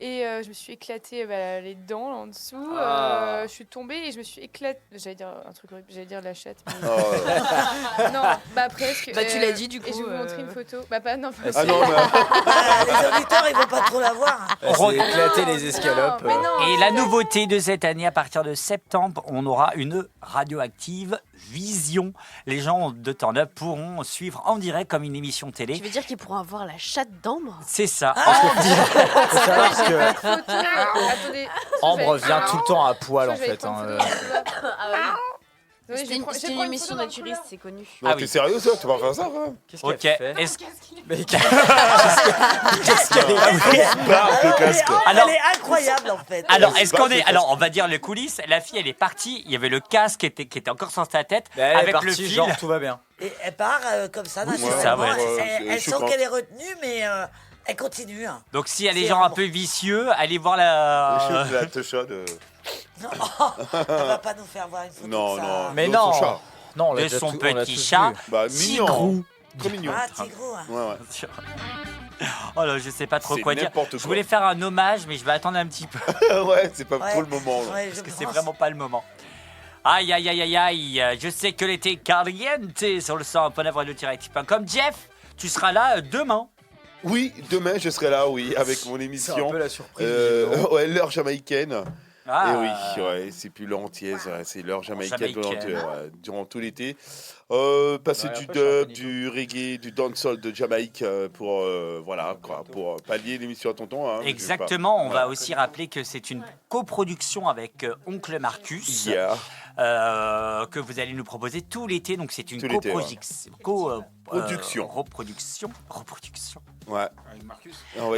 Et je me suis éclaté les dents là, en dessous. Je suis tombée et je me suis éclatée. J'allais dire un truc horrible, j'allais dire la chatte. Mais... Oh, non, bah presque. Bah, tu l'as dit, du Et coup, je vais vous montrer une photo. Bah pas non. ah non, mais... Les auditeurs, ils vont pas trop la voir. Elle s'est éclatée les escalopes. Non, mais non. Et la nouveauté de cette année, à partir de septembre, on aura une radioactive vision. Les gens de Turn Up pourront suivre en direct comme une émission télé. Tu veux dire qu'ils pourront avoir la chatte d'Ambre? C'est ça. Faut savoir que Attendez. Ambre vient tout le temps à poil, en Je vais fait. prendre hein, une photo. Ah oui. Oui, C'était une, c'était une émission naturiste, c'est connu. Non, Ah t'es oui. sérieux, ça? Tu vas faire ça, quoi? Qu'est-ce Ok. qu'elle fait? Est-ce- Mais qu'est-ce qu'elle est Barre de casque. Alors- Elle est incroyable, en fait. Alors, est-ce qu'on est... Alors, on va dire les coulisses. La fille, elle est partie. Il y avait le casque qui était encore sur sa tête. Elle est avec partie, le fil. genre, tout va bien. Et elle part comme ça, Oui, c'est naturellement. ça, ouais. Elle C'est sent choquant. qu'elle est retenue, mais elle continue. Hein. Donc, s'il y a des C'est gens un Ambre. peu vicieux, allez voir la... La toucha de... Non, elle va pas nous faire voir une photo Non, de ça. non. Mais L'autre, non. son chat. Non, on l'a de déjà son tout- on l'a petit tous chat. vu. Bah, mignon. Tigrou. Très mignon. Ah, Tigrou. Hein. Ouais, ouais. Oh là, je sais pas trop C'est quoi dire. n'importe Je quoi. voulais faire un hommage, mais je vais attendre un petit peu. Ouais, c'est pas Ouais. trop le moment. là. Ouais, Parce que je c'est pense. vraiment pas le moment. Aïe, aïe, aïe, aïe, aïe. Je sais que l'été caliente sur le 100.9 radio-active.com. Jeff, tu seras là demain. Oui, demain, je serai là, oui, avec mon C'est un émission. peu la surprise. visiblement. Ouais, l'heure jamaïcaine. Ah. Et oui, ouais, c'est plus l'antillaise, ouais, c'est l'heure jamaïcaine Jamaïcaine. durant tout l'été. Passer Ouais, un du peu dub, champagne, du reggae, du dancehall de Jamaïque pour voilà quoi, pour pallier l'émission à tonton. Hein, Exactement, on je sais va pas. aussi rappeler que c'est une coproduction avec Oncle Marcus Yeah. que vous allez nous proposer tout l'été. Donc c'est une Tout l'été, coproduction. Production. Reproduction. Ouais.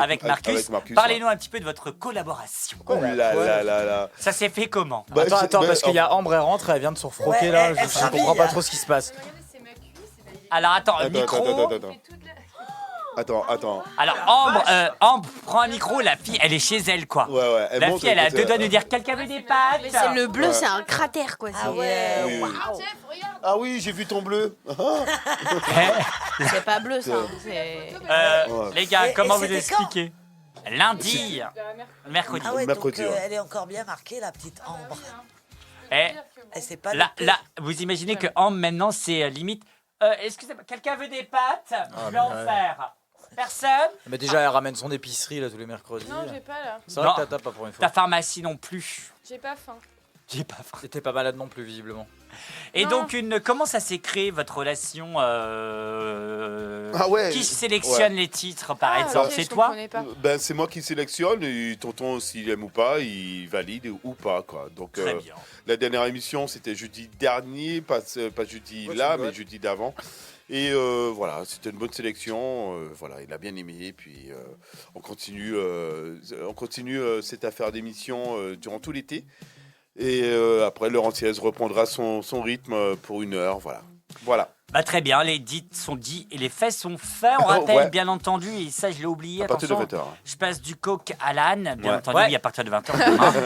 Avec Marcus. Marcus, Parlez-nous un petit peu de votre collaboration. Oh là là là là. Ça s'est fait comment? Bah, Attends, bah, parce qu'il y a Ambre, elle rentre, elle vient de se refroquer Ouais, là. elle Je s'habille, comprends pas hein. trop ce qui se passe. Alors attends, Attends, micro. Attends. Alors Ambre, Ambre prend un micro, la fille elle est chez elle quoi. Ouais, ouais. La montre fille elle a côté, deux doigts de nous dire quelqu'un veut des pâtes. Mais c'est le bleu, Ouais. c'est un cratère, quoi. Ah c'est- ouais. Oui, oui. Ah oui, j'ai vu ton bleu. C'est pas bleu, ça. hein, c'est- Ouais. Les gars, Et- comment et vous c'était expliquer? Lundi, mercredi. Ah ouais, Mercredi, donc ouais. elle est encore bien marquée, la petite Ambre. Eh, Elle s'est pas là, loupée. là, vous imaginez que Ambre maintenant c'est limite. Excusez-moi, quelqu'un veut des pâtes? Je vais en ouais. faire. Personne? Mais déjà, elle ramène son épicerie là tous les mercredis. Non, j'ai pas là. C'est vrai Non. que t'as pas pour une Ta fois. pharmacie non plus. J'ai pas faim. J'ai pas faim. T'étais pas malade non plus, visiblement. Et Non. donc, comment ça s'est créé, votre relation Ah ouais. Qui sélectionne les titres, par Ah, exemple? ok, C'est je toi? comprenais pas. Ben, c'est moi qui sélectionne et tonton, s'il aime ou pas, il valide ou pas, quoi. Donc, Très bien. la dernière émission, c'était jeudi dernier, pas jeudi Ouais, là, c'est mais vrai. jeudi d'avant. Et voilà, c'était une bonne sélection. Voilà, il a bien aimé. Puis on continue cette affaire d'émission durant tout l'été. Et après, Laurent Thiès reprendra son rythme pour 1 heure. Voilà. Bah, très bien, les dits sont dits et les faits sont faits. On rappelle, Ouais. bien entendu, et ça, je l'ai oublié. À partir de attention, 20h. je passe du coq à l'âne, bien Ouais. entendu, Ouais. oui, à partir de 20h.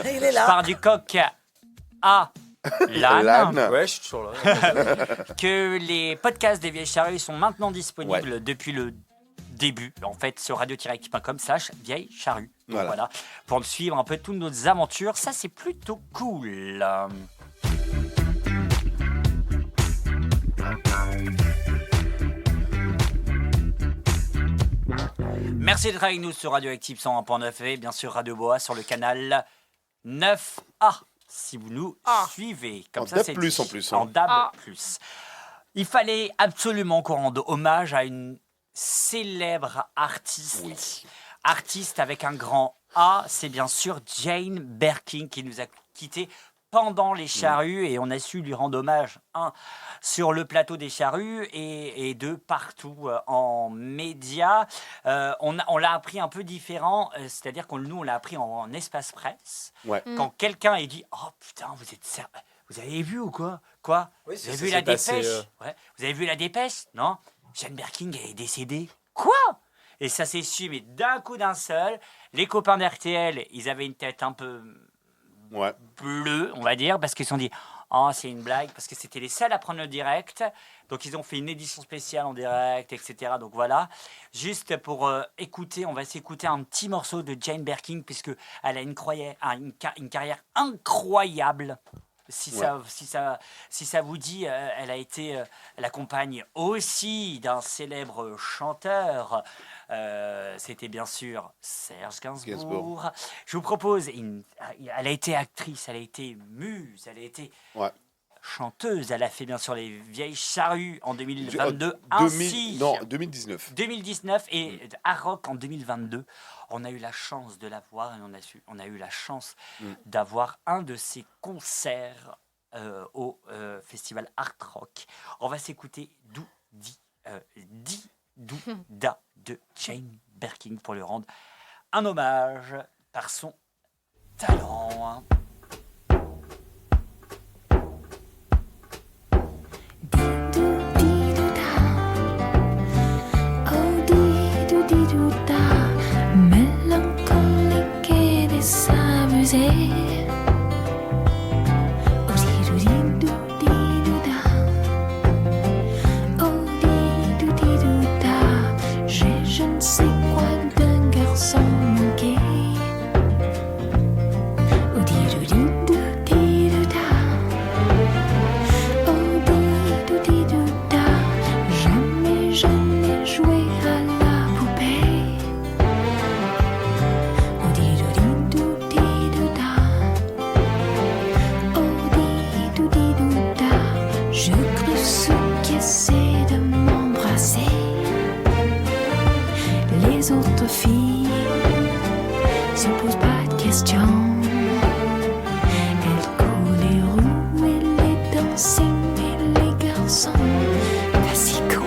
Il est Je là. pars du coq à l'âne. Ouais, je suis toujours là. Que les podcasts des Vieilles Charrues sont maintenant disponibles depuis le début, en fait, sur radio-active.com/Vieilles Charrues. Donc Voilà. voilà, pour suivre un peu toutes nos aventures. Ça, c'est plutôt cool. Merci d'être avec nous sur Radioactive 101.9 et bien sûr Radio Boa sur le canal 9A. Si vous nous suivez, comme En ça DAB+, c'est en dit. plus, En hein. DAB+. Il fallait absolument qu'on rende hommage à une célèbre artiste. Oui. Artiste avec un grand A, c'est bien sûr Jane Birkin qui nous a quittés pendant les Charrues et on a su lui rendre hommage, sur le plateau des Charrues et deux, partout en médias. On l'a appris un peu différent, c'est-à-dire que nous, on l'a appris en espace presse. Ouais. Quand quelqu'un a dit « Oh putain, vous avez vu ou quoi ? Quoi ? Oui, Vous ça avez vu s'est la passé, dépêche Ouais. Vous avez vu la dépêche ? Non ? Jane Birkin est décédée. Quoi ? Et ça s'est su, mais d'un coup d'un seul. Les copains d'RTL, ils avaient une tête un peu Ouais. bleue, on va dire, parce qu'ils se sont dit « Oh, c'est une blague », parce que c'était les seuls à prendre le direct. Donc, ils ont fait une édition spéciale en direct, etc. Donc, voilà. Juste pour écouter, on va s'écouter un petit morceau de Jane Birkin, puisqu'elle a une carrière incroyable. Si ça vous dit, elle accompagne aussi d'un célèbre chanteur. C'était bien sûr Serge Gainsbourg. Je vous propose, elle a été actrice, elle a été muse, elle a été chanteuse. Elle a fait bien sûr les Vieilles Charrues en 2022, ainsi 2019. 2019 et à Rock en 2022. On a eu la chance de la voir et on a eu la chance d'avoir un de ses concerts au festival Art Rock. On va s'écouter Da de Jane Birkin pour lui rendre un hommage par son talent. Mélancolique et désabusé. J'ai je ne sais quoi d'un garçon manqué. Jamais je n'ai joué à la poupée. Je crus ceux qui essaient de m'embrasser. Les autres filles se posent pas de questions. Elles courent les roues et les dancing et les garçons pas si cons.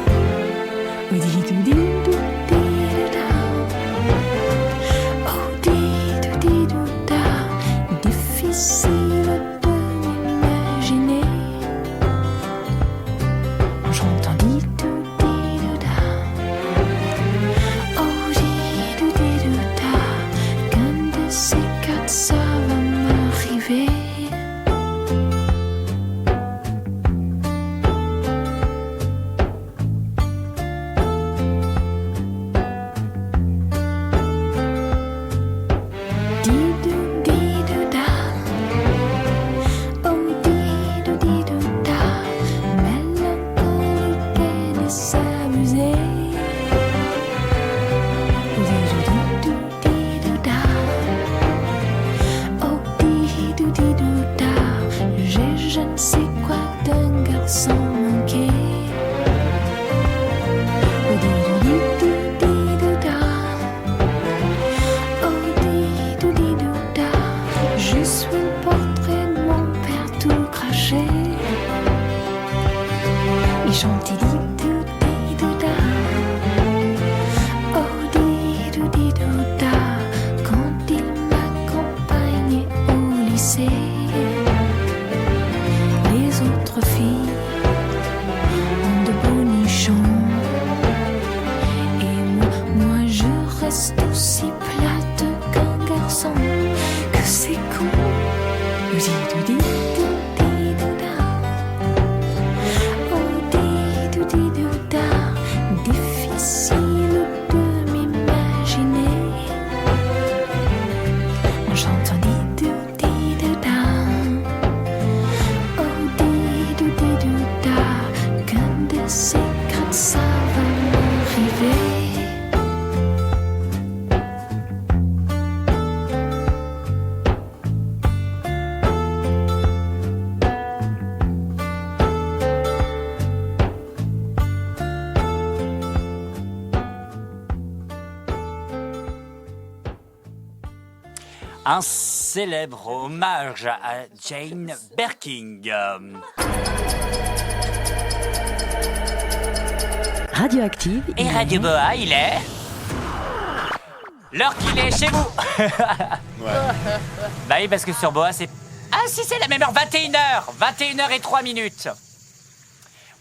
Difficile de m'imaginer. J'entendis tout di-do-da. Oh di-do-di-do-da. Qu'un de ces quatre ça va m'arriver. Di-do-di-do-da. Oh di-do-di-do-da. Mélancolique et désabusé. Di-do-di-do-di-do-da. Oh di-do-di-do-da. chanson, que c'est con. Di-do-di-do-di-do-da. Oh, di-do-di-do-da. Difficile de m'imaginer en chantant di-do-di-do-da. Oh, di-do-di-do-da. Qu'un de ces grains de sable va m'arriver. Un célèbre hommage à Jane Birkin. Radioactive. Et Radio Boa, il est... L'heure qu'il est chez vous. Bah oui, parce que sur Boa, c'est... Ah si, c'est la même heure, 21h. 21h03 minutes.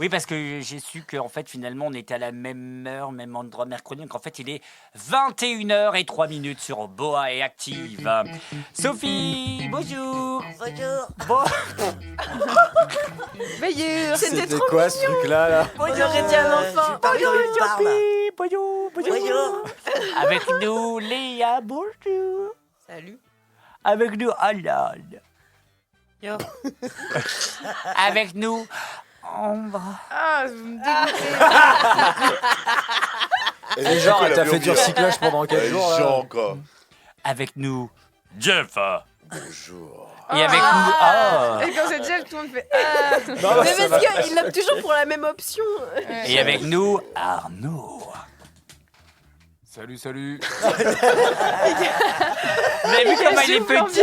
Oui, parce que j'ai su qu'en fait, finalement, on était à la même heure, même endroit mercredi. Donc en fait, il est 21h03 minutes sur Boa et Active. Sophie, bonjour. Bonjour. Veilleur. C'était trop quoi ce truc-là là On aurait dit un enfant. Bonjour, Bonjour, bonjour. Avec nous, Léa, bonjour. Salut. Avec nous, Alan. Yo. Avec nous, Ambre. Ah, vous me dégoûtez. Et genre, t'as fait du recyclage pendant 4 jours là. Genre, quoi. Avec nous, Jeff. Bonjour. Et avec nous, Et quand c'est Jeff, tout le monde fait ah. Non, Mais ça parce va. qu'il l'a toujours pour la même option. Et avec nous, Arnaud. Salut, salut. Vous avez vu comment il est petit?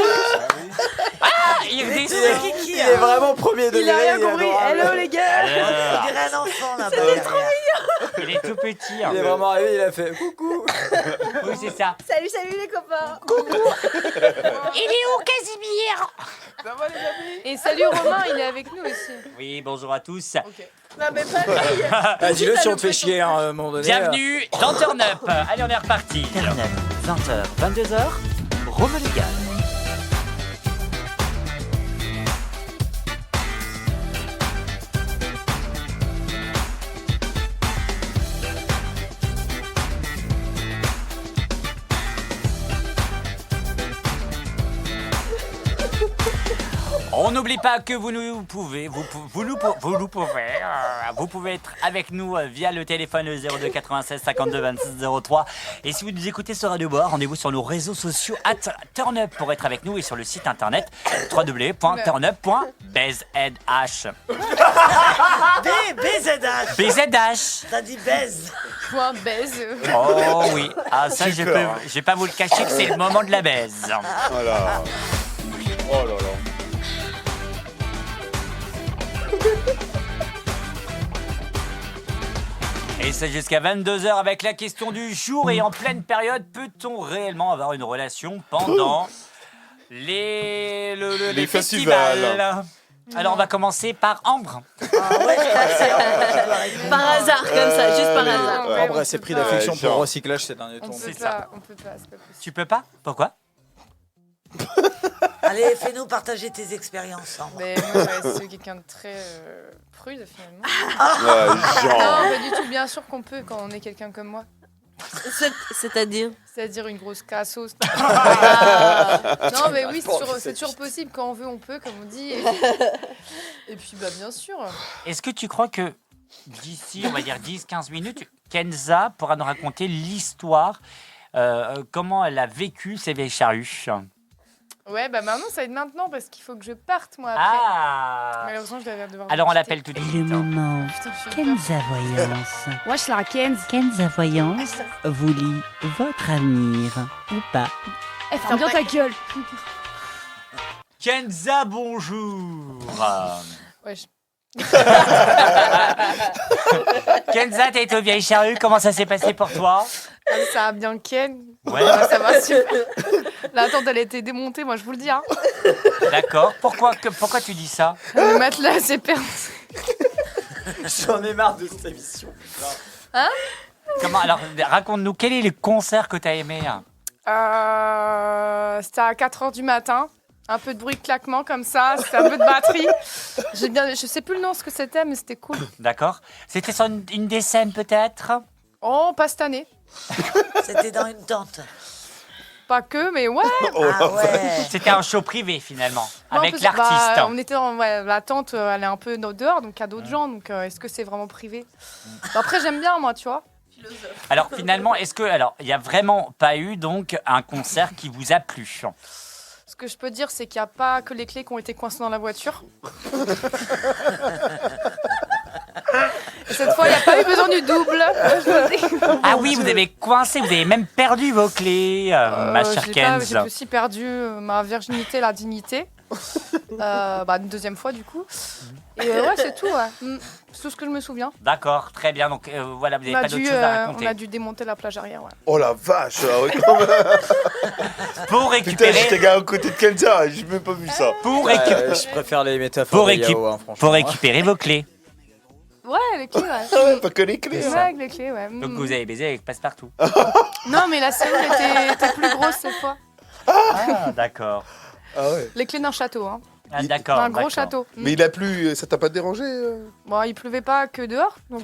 Ah, il redescend. Il est vraiment premier degré. Il a rien compris. adorable. Hello les gars. On dirait un enfant là-bas. Il est tout petit. Il est vraiment arrivé, il a fait coucou. Oui, c'est ça. Salut, salut les copains. Il est où, Casimir? Et salut Romain, il est avec nous aussi. Oui, bonjour à tous. Non mais pareil. Ah, dis-le si on te fait chier hein, à un moment donné. Bienvenue dans Turn Up. Allez, on est reparti. Turn Up, 20h, 22h, Romelégal. On n'oublie pas que vous pouvez être avec nous via le téléphone 02 96 52 26 03. Et si vous nous écoutez sur Radio Boa, rendez-vous sur nos réseaux sociaux @turnup pour être avec nous et sur le site internet www.turnup.bzh. BZH. BZH. T'as dit baise. Point baise. Oh oui, ah ça je Super. vais pas vous le cacher que c'est le moment de la baise. Voilà. Oh là là. Et c'est jusqu'à 22h avec la question du jour. Et en pleine période, peut-on réellement avoir une relation pendant les festivals? Alors on va commencer par Ambre. Par hasard comme ça, juste par hasard. Ouais, Ambre s'est pris d'affection pour genre. le recyclage ces derniers On temps. peut C'est pas, on peut pas, c'est pas possible. Tu peux pas? Pourquoi? Allez, fais-nous partager tes expériences. Ambre. Mais moi, je reste quelqu'un de très prude finalement. Ouais, Non, genre. pas du tout. Bien sûr qu'on peut quand on est quelqu'un comme moi. C'est-à-dire C'est-à-dire une grosse cassos. Non, mais oui, c'est toujours possible. Quand on veut, on peut, comme on dit. Et puis, bah, bien sûr. Est-ce que tu crois que d'ici, on va dire 10-15 minutes, Kenza pourra nous raconter l'histoire, comment elle a vécu ces vieilles charrues? Ouais, bah maintenant, ça va être maintenant parce qu'il faut que je parte, moi, après. Ah! Malheureusement, je vais devoir. Alors on vous l'appelle tout quitter. de Le suite. moment. Putain, je suis Kenza Voyance. Moi, je suis la Kenz. Kenza Voyance vous lit votre avenir ou pas. Eh, ferme bien ta gueule. Kenza, bonjour. Ouais, Kenza, t'as été aux vieilles charrues, comment ça s'est passé pour toi? ça a bien Ken. Ouais. Ça va super. La tente, elle a été démontée, moi, je vous le dis. Hein. D'accord. Pourquoi tu dis ça? Le matelas, c'est perdu. J'en ai marre de cette émission. Hein? Comment? Alors, raconte-nous, quel est le concert que t'as aimé? C'était à 4h du matin. Un peu de bruit de claquement comme ça, c'était un peu de batterie. Je sais plus le nom ce que c'était, mais c'était cool. D'accord. C'était sur une des scènes peut-être? Oh, pas cette année. C'était dans une tente. Pas que, mais ouais. Ah ouais. C'était un show privé finalement, Non, avec parce que, l'artiste. on était dans la tente, elle est un peu dehors, donc il y a d'autres gens. Donc est-ce que c'est vraiment privé? Après, j'aime bien, moi, tu vois. Alors finalement, il n'y a vraiment pas eu donc un concert qui vous a plu? Ce que je peux dire, c'est qu'il n'y a pas que les clés qui ont été coincées dans la voiture. Et cette fois, il n'y a pas eu besoin du double. Ah oui, vous avez coincé, vous avez même perdu vos clés, ma chère Kenz. J'ai aussi perdu ma virginité, la dignité. Une deuxième fois, du coup. Et ouais, c'est tout, ouais. C'est tout ce que je me souviens. D'accord, très bien. Donc voilà, vous n'avez pas d'autre chose à raconter. On a dû démonter la plage arrière, ouais. Oh la vache, ah ouais, quand même. Pour récupérer... Putain, j'étais à côté de Kenza, j'ai même pas vu ça. Je préfère les métaphores de Yao, franchement. Pour récupérer vos clés. Ouais, les clés, ouais. Pas que les clés. Ouais, avec les clés, ouais. Donc vous avez baisé avec Passepartout. Non, mais la serrure était plus grosse cette fois. Ah, d'accord. Ah ouais. Les clés d'un château, hein. Ah, d'accord. Un gros château. Mais il a plu, ça t'a pas dérangé Bon, il pleuvait pas que dehors, donc...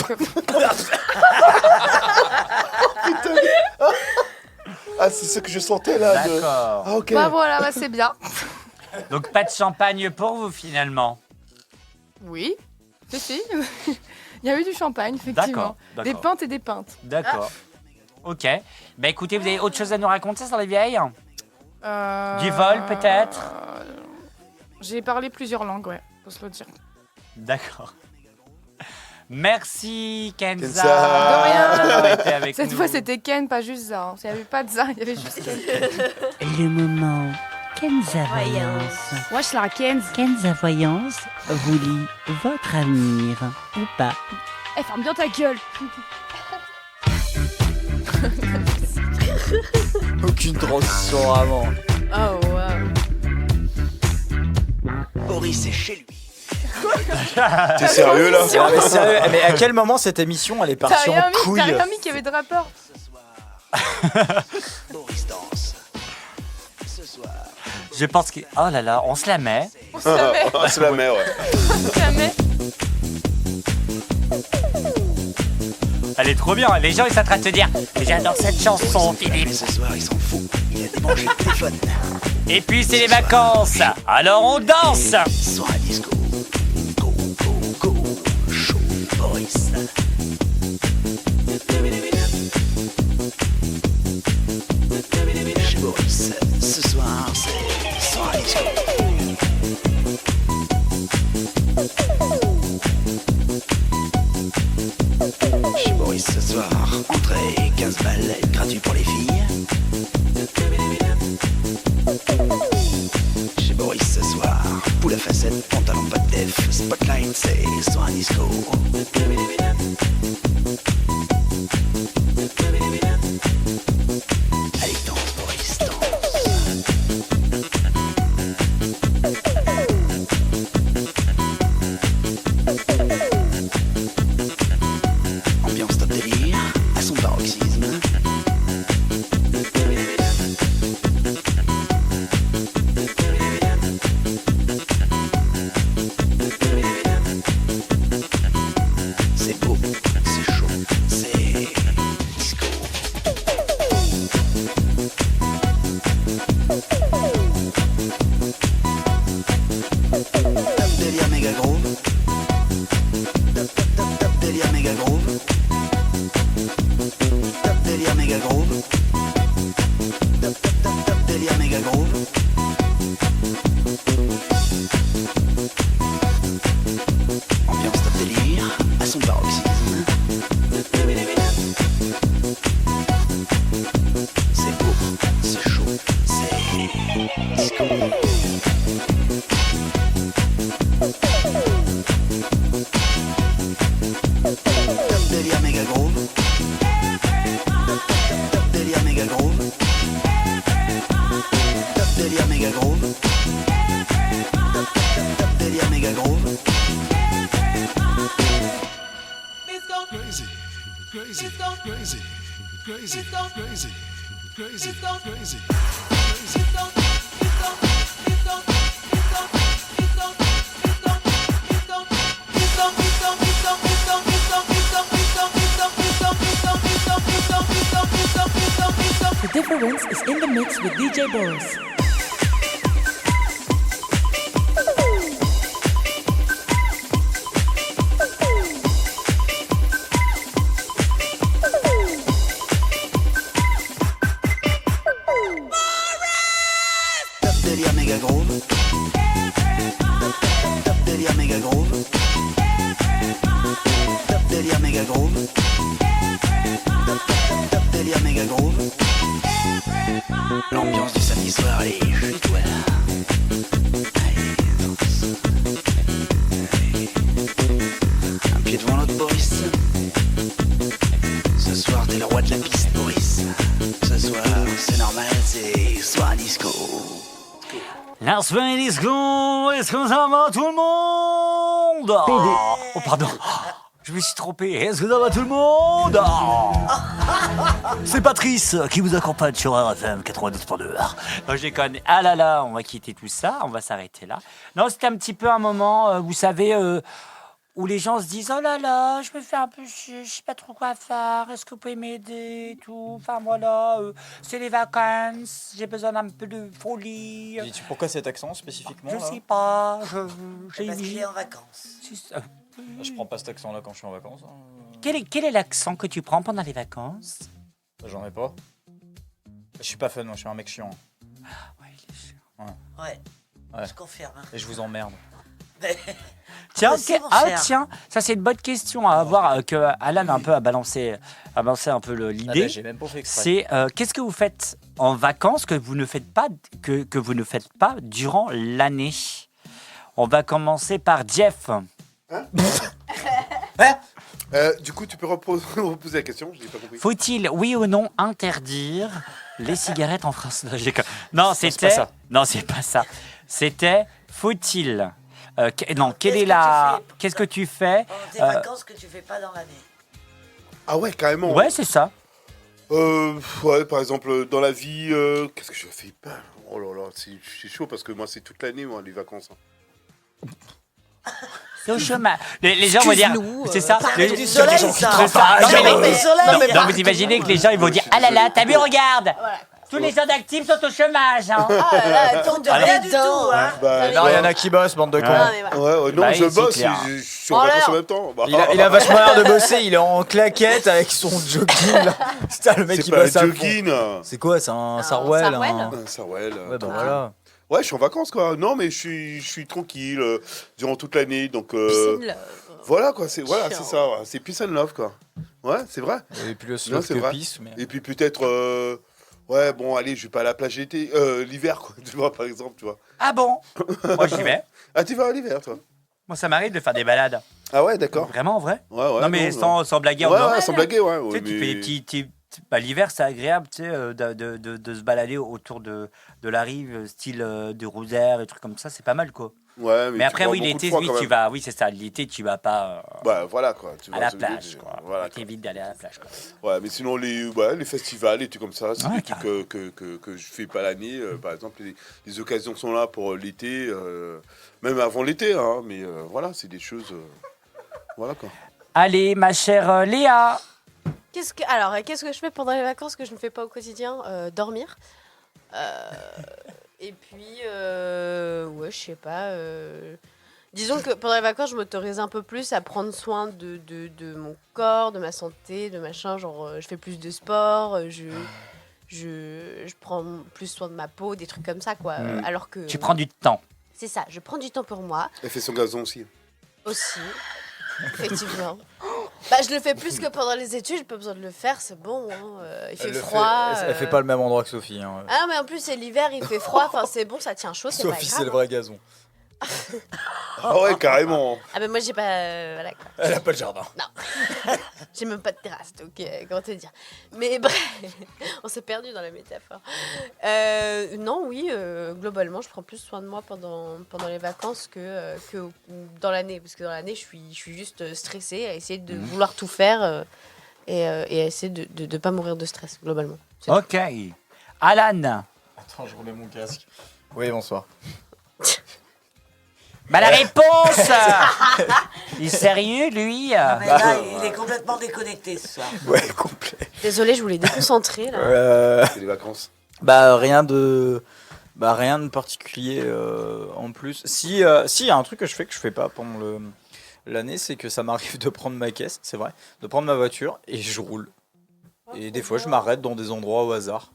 Ah, c'est ce que je sentais là. D'accord. Ah, ok. Bah voilà, bah, c'est bien. Donc pas de champagne pour vous finalement. Oui, si. Il y a eu du champagne, effectivement. D'accord. Des pintes et des pintes. D'accord. Ok. Bah écoutez, vous avez autre chose à nous raconter sur les vieilles? Du vol peut-être? J'ai parlé plusieurs langues, ouais, faut se le dire. D'accord. Merci Kenza. De rien. d'avoir été avec Cette nous. fois, c'était Ken, pas juste Za. Il n'y avait pas de Za, il y avait juste Ken. Le moment Kenza Voyance. Wesh la Kenz. Kenza Voyance vous lit votre avenir ou pas. Eh, ferme bien ta gueule. Aucune transition vraiment. Oh, wow. Boris est chez lui. T'es sérieux là? Ah, mais sérieux, mais à quel moment cette émission elle est partie en couille? T'as rien mis qu'il y avait de rapport. Boris danse. Ce soir. Je pense que... Oh là là, on se la met. On se la met. On se la met, ouais. On se la met. Elle est trop bien. Les gens ils sont en train de se dire j'adore cette chanson, Philippe. Mais ce soir, il s'en fout. Il a débranché le téléphone. Et puis c'est les vacances. Alors on danse. Soir à disco. Go, go, go. Chaud, Boris. Chez Boris, ce soir, c'est soir à disco. Chez Boris ce soir, entrée 15 balles, gratuit pour les filles. Chez Boris ce soir, poule à facettes, pantalon pas de def, spotlight c'est soir à disco. Allez danse Boris, ambiance top délire, à son paroxysme. C'est beau, c'est chaud, c'est disco. Top délire méga groove. Top délire méga groove. Top délire méga groove. Top délire méga groove. Ambiance top délire à son paroxysme. C'est beau, c'est chaud, c'est disco. Top délire méga groove. Top délire méga groove. Top délire méga groove. Top délire méga groove. Crazy, crazy, crazy, crazy, crazy, The difference is in the mix with DJ Boris. Top délire méga groove. Top délire méga groove. Top délire méga groove. Top délire méga groove. L'ambiance du samedi soir, allez, joue-toi là. Allez, danse. Allez. Un pied devant l'autre, Boris. Ce soir, t'es le roi de la piste, Boris. Ce soir, c'est normal, c'est soir disco. La semaine disco, est-ce que ça va tout le monde? Oh pardon, je me suis trompé. Est-ce que ça va tout le monde? C'est Patrice qui vous accompagne sur RFM 92.2. Non, je déconne. Ah là là, on va quitter tout ça, on va s'arrêter là. Non, c'était un petit peu un moment, vous savez, où les gens se disent oh là là, je me fais un peu chier, je sais pas trop quoi faire, est-ce que vous pouvez m'aider et tout. Enfin voilà, c'est les vacances, j'ai besoin d'un peu de folie. Dis-tu pourquoi cet accent spécifiquement Je là sais pas, Parce qu'il est en vacances. Je prends pas cet accent-là quand je suis en vacances. hein. Quel est l'accent que tu prends pendant les vacances? J'en ai pas. Je suis pas fun, moi, je suis un mec chiant. Ouais, il est chiant. Ouais, Ouais. je confirme. hein. Et je vous emmerde. Tiens, Merci, mon cher. tiens, ça c'est une bonne question à avoir que Alan un peu a balancé un peu l'idée. bah, j'ai même pas fait exprès. C'est qu'est-ce que vous faites en vacances que vous ne faites pas durant l'année? On va commencer par Jeff. Du coup, tu peux reposer la question, je n'ai pas compris. Faut-il, oui ou non, interdire les cigarettes en France? Non, je déconne. Non, c'est c'était. pas ça. Non, c'est pas ça. C'était faut-il. Qu'est-ce que tu fais Pendant tes vacances que tu fais pas dans l'année. Ah ouais, carrément. Ouais, c'est ça. Ouais, par exemple, dans la vie, qu'est-ce que je fais pas? Oh là là, c'est chaud parce que moi, c'est toute l'année, moi, les vacances. C'est au chômage. Les gens vont dire, c'est ça. Parle du soleil, ça. Non, vous imaginez que les gens ils vont dire, ah là là, t'as vu, regarde. Tous les gens d'actifs sont au chômage. Hein. Ah là là, tombe de rien du tout. Hein. Bah, Non, il y en a qui bossent, bande de cons. Ouais, non, Bah, je oui, c'est bosse, clair. je suis en vacances en même temps. Bah, Il a vachement l'air de bosser, il est en claquette avec son jogging là. Putain, le mec c'est il pas un bosse à fond. jogging. C'est quoi? C'est un Sarwell Sarwell. un- Sarwell. Ouais, bah voilà. Ouais, je suis en vacances, quoi. Non, mais je suis tranquille durant toute l'année, donc voilà, quoi. C'est ça. Ouais. C'est peace and love, quoi. Ouais, c'est vrai. Et puis le Non, slow c'est que vrai. pisse, mais... Et puis peut-être, ouais, bon, allez, je vais pas à la plage l'été, l'hiver, quoi. Tu vois, par exemple, tu vois. Ah bon? Moi j'y vais. Ah, tu vas à l'hiver, toi? Moi ça m'arrive de faire des balades. Ah ouais, d'accord. Vraiment en vrai? Ouais, ouais. Non mais sans blaguer. Ouais, en ouais, sans blaguer, ouais. Tu sais, tu fais des petits. Bah, l'hiver, c'est agréable, tu sais, de se balader autour de la rive, style de Rosaire et trucs comme ça, c'est pas mal, quoi. Ouais, Mais tu après, prends oui, beaucoup de l'été, froid, oui, quand tu même. vas, oui, c'est ça, l'été, tu vas pas Bah, voilà, quoi. Tu à vois la ce que je veux plage, dire. quoi. Voilà, T'évites d'aller à la plage, quoi. Ouais, mais sinon, les festivals et tout comme ça, c'est Ouais, des trucs que je fais pas l'année. Par exemple, les occasions sont là pour l'été, même avant l'été, hein, mais voilà, c'est des choses. Voilà, quoi. Allez, ma chère Léa. Qu'est-ce que je fais pendant les vacances que je ne fais pas au quotidien? Dormir. Et puis, ouais, je sais pas. Disons que pendant les vacances, je m'autorise un peu plus à prendre soin de mon corps, de ma santé, de machin. Genre, je fais plus de sport, je prends plus soin de ma peau, des trucs comme ça, quoi. Alors que. Tu prends du temps. C'est ça, je prends du temps pour moi. Elle fait son gazon aussi. Aussi, effectivement. Bah, je le fais plus que pendant les études, j'ai pas besoin de le faire, c'est bon. Hein. Il fait froid. Elle fait pas le même endroit que Sophie. Hein. Ah non, mais en plus, c'est l'hiver, il fait froid, enfin c'est bon, ça tient chaud, c'est pas Sophie, grave. c'est le vrai gazon. Ah ouais, carrément. Ah ben moi, j'ai pas... voilà, quoi. Elle a pas de jardin. Non, j'ai même pas de terrasse, donc comment te dire. Mais bref, on s'est perdu dans la métaphore. Non, oui, globalement, je prends plus soin de moi pendant les vacances que dans l'année. Parce que dans l'année, je suis juste stressée à essayer de vouloir tout faire et à essayer de ne pas mourir de stress, globalement. Ok. Alan. Attends, je remets mon casque. Oui, bonsoir. Bah la réponse. Il est sérieux, lui? Mais là, il est complètement déconnecté ce soir. Ouais, complet. Désolé, je voulais déconcentrer là. C'est les vacances. Rien de particulier en plus. Si y a un truc que je fais pas pendant l'année, c'est que ça m'arrive de prendre ma caisse, c'est vrai, de prendre ma voiture et je roule. Et des fois, je m'arrête dans des endroits au hasard.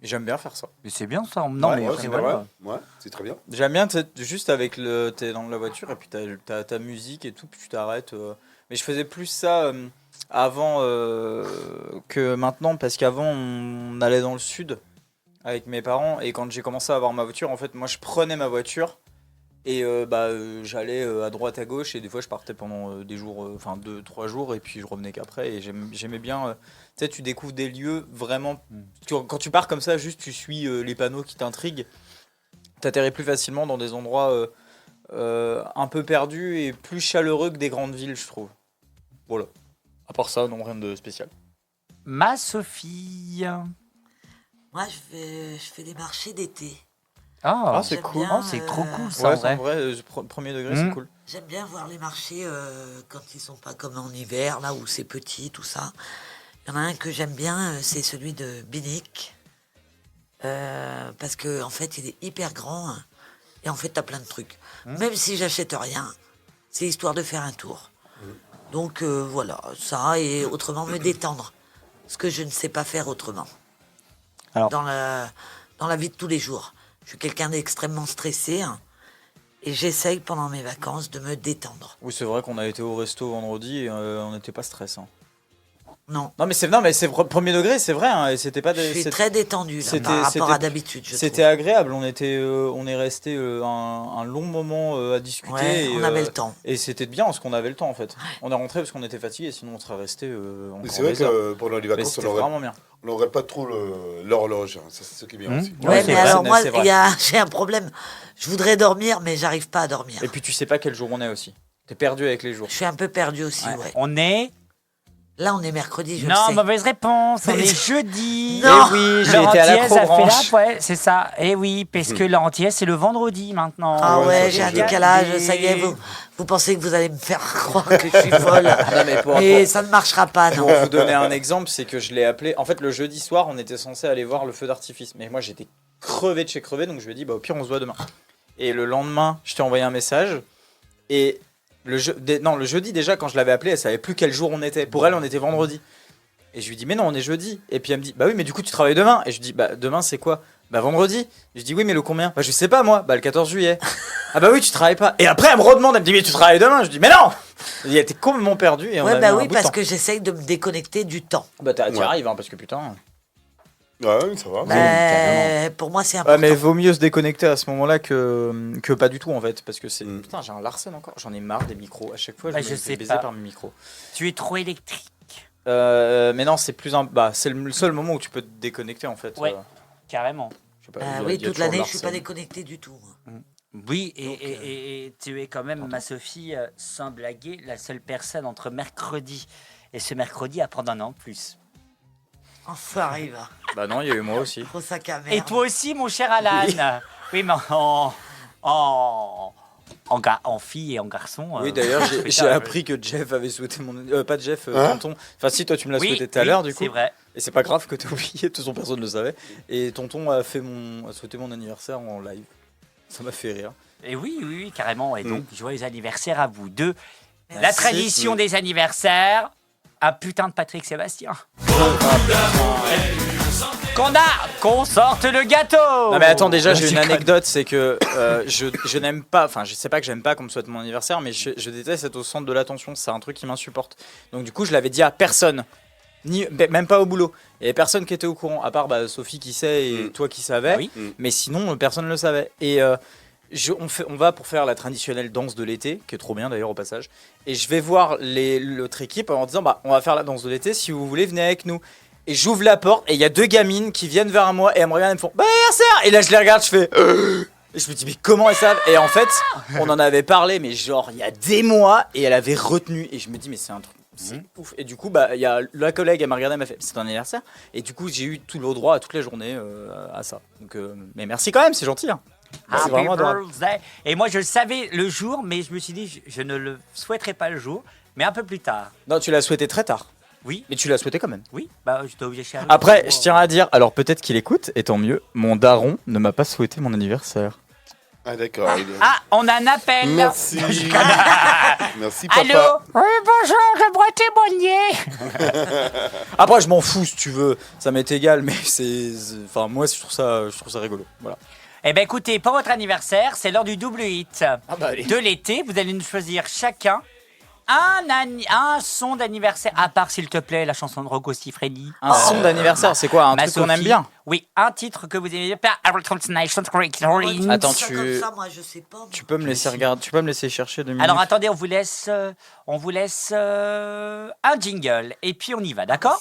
Et j'aime bien faire ça. Mais c'est bien ça. Non, Ouais, mais ouais, après, c'est voilà. Ouais, c'est très bien. J'aime bien, juste avec t'es dans la voiture et puis t'as ta musique et tout, puis tu t'arrêtes. Mais je faisais plus ça avant que maintenant, parce qu'avant, on allait dans le sud avec mes parents. Et quand j'ai commencé à avoir ma voiture, en fait, moi, je prenais ma voiture et j'allais à droite, à gauche. Et des fois, je partais pendant des jours, 2-3 jours, et puis je revenais qu'après. Et j'aimais bien. Tu sais, tu découvres des lieux vraiment. Quand tu pars comme ça, juste tu suis les panneaux qui t'intriguent. T'atterris plus facilement dans des endroits un peu perdus et plus chaleureux que des grandes villes, je trouve. Voilà. À part ça, non, rien de spécial. Ma Sophie. Moi, je fais des marchés d'été. Ah, c'est J'aime cool. bien, c'est trop cool ça. Ouais, en c'est vrai. en vrai, premier degré, c'est cool. J'aime bien voir les marchés quand ils sont pas comme en hiver, là où c'est petit, tout ça. Il y en a un que j'aime bien, c'est celui de Binic. Parce que en fait, il est hyper grand. Hein, et en fait, t'as plein de trucs. Même si j'achète rien, c'est histoire de faire un tour. Donc voilà, ça, et autrement me détendre. Ce que je ne sais pas faire autrement. Alors. Dans la vie de tous les jours. Je suis quelqu'un d'extrêmement stressé. Hein, et j'essaye pendant mes vacances de me détendre. Oui, c'est vrai qu'on a été au resto vendredi et on n'était pas stressant. Non. Non, mais c'est premier degré, c'est vrai. Hein, et c'était pas. Je suis très détendu là, par rapport à d'habitude. C'était agréable. On est resté un long moment à discuter. Ouais, et, on avait le temps. Et c'était bien parce qu'on avait le temps en fait. On est rentré parce qu'on était fatigué, sinon on serait resté. Mais c'est vrai que pendant les vacances, c'était vraiment bien. On n'aurait pas trop l'horloge. Hein. Ça, c'est ce qui est bien aussi. Ouais, mais vrai, alors moi, c'est vrai. j'ai un problème. Je voudrais dormir, mais j'arrive pas à dormir. Et puis tu sais pas quel jour on est aussi. T'es perdu avec les jours. Je suis un peu perdu aussi, ouais. On est. Là, on est mercredi, je le Non, sais. mauvaise réponse. On est jeudi. Non. Eh oui, j'ai Laurent été à la Thiès a fait Crobranche. ouais, c'est ça. Eh oui, parce que Laurent Thiès, c'est le vendredi maintenant. Ah ouais, j'ai un Regardez. décalage, ça y est, vous pensez que vous allez me faire croire que je suis folle. Non, mais Et ça ne marchera pas, non. Pour vous donner un exemple, c'est que je l'ai appelé. En fait, le jeudi soir, on était censé aller voir le feu d'artifice. Mais moi, j'étais crevé de chez crevé, donc je lui ai dit, au pire, on se voit demain. Et le lendemain, je t'ai envoyé un message. Et le jeudi, déjà, quand je l'avais appelé, elle savait plus quel jour on était. Pour elle, on était vendredi. Et je lui dis, mais non, on est jeudi. Et puis elle me dit, bah oui, mais du coup, tu travailles demain. Et je dis, bah demain, c'est quoi? Bah vendredi. Je dis, oui, mais le combien? Bah je sais pas, moi. Bah le 14 juillet. Ah bah oui, tu travailles pas. Et après, elle me redemande, elle me dit, mais tu travailles demain? Je dis, mais non! Elle était complètement perdue. Et on Ouais, a bah mis un oui, bout de parce temps. que j'essaye de me déconnecter du temps. Bah t'y arrives, hein, parce que putain. Ouais, ça va. Pour moi, c'est important. Ouais, mais vaut mieux se déconnecter à ce moment-là que pas du tout en fait. Parce que c'est. Putain, j'ai un Larsen encore. J'en ai marre des micros. À chaque fois, je Bah, me je fais sais baiser pas. par mes micros. Tu es trop électrique. Mais non, c'est c'est le seul moment où tu peux te déconnecter en fait. Ouais, carrément. Je sais pas, Ah il y a oui, toujours toute l'année, je suis Larsen. pas déconnecté du tout. moi. Oui, et tu es quand même, ma Sophie, sans blaguer, la seule personne entre mercredi et ce mercredi à prendre un an de plus. Enfoiré, va. Bah non, il y a eu moi aussi. Gros sac à merde. Et toi aussi, mon cher Alan. Oui, mais en fille et en garçon. Oui, d'ailleurs, putain, j'ai appris que Jeff avait souhaité mon. Pas Jeff, Tonton. Enfin, si, toi, tu me l'as Oui, souhaité tout à oui, l'heure, du coup. c'est vrai. Et c'est pas grave que t'aies oublié, de toute façon, personne ne le savait. Et Tonton a souhaité mon anniversaire en live. Ça m'a fait rire. Et oui, carrément. Et donc, joyeux anniversaire à vous deux. La Merci. tradition des anniversaires. Un putain de Patrick Sébastien. Qu'on sorte le gâteau. Non mais attends, déjà Je j'ai une déconne. anecdote, c'est que je n'aime pas, enfin je sais pas que j'aime pas qu'on me souhaite mon anniversaire, mais je déteste être au centre de l'attention, c'est un truc qui m'insupporte. Donc du coup je l'avais dit à personne, même pas au boulot. Il y avait personne qui était au courant, à part Sophie qui sait et toi qui savais, Oui. mais sinon personne ne le savait. Et on va pour faire la traditionnelle danse de l'été, qui est trop bien d'ailleurs au passage, et je vais voir l'autre équipe en disant on va faire la danse de l'été, si vous voulez venez avec nous. Et j'ouvre la porte et il y a deux gamines qui viennent vers moi et elles me regardent et me font bah anniversaire. Et là je les regarde, je fais et je me dis mais comment elles savent. Et en fait on en avait parlé mais genre il y a des mois et elle avait retenu et je me dis mais c'est un truc C'est ouf. Et du coup, bah, il y a la collègue, elle m'a regardé, elle m'a fait c'est ton anniversaire. Et du coup, j'ai eu tout le droit à toute la journée à ça. Donc, mais merci quand même, c'est gentil. Hein. C'est Happy vraiment adorable. birthday. Et moi, je le savais le jour, mais je me suis dit, je ne le souhaiterais pas le jour, mais un peu plus tard. Non, tu l'as souhaité très tard. Oui. Mais tu l'as souhaité quand même. Oui, bah, j'étais obligé de chialer. Après, je tiens à dire, alors peut-être qu'il écoute, et tant mieux, mon daron ne m'a pas souhaité mon anniversaire. Ah, d'accord. Ah, on a un appel. Merci. Merci, papa. Allô? Oui, bonjour, j'aimerais témoigner. Après, je m'en fous si tu veux, ça m'est égal, mais enfin, moi, je trouve ça rigolo. Voilà. Eh ben écoutez, pour votre anniversaire, c'est l'heure du double hit de l'été. Vous allez nous choisir chacun un son d'anniversaire, à part s'il te plaît la chanson de Rocco Siffredi. Un son d'anniversaire, c'est quoi? Un truc qu'on aime bien? Oui, un titre que vous aimez bien. Attends, Comme ça, moi, je sais pas. tu peux me laisser regarder, tu peux me laisser chercher 2 minutes. Alors attendez, on vous laisse un jingle et puis on y va, d'accord?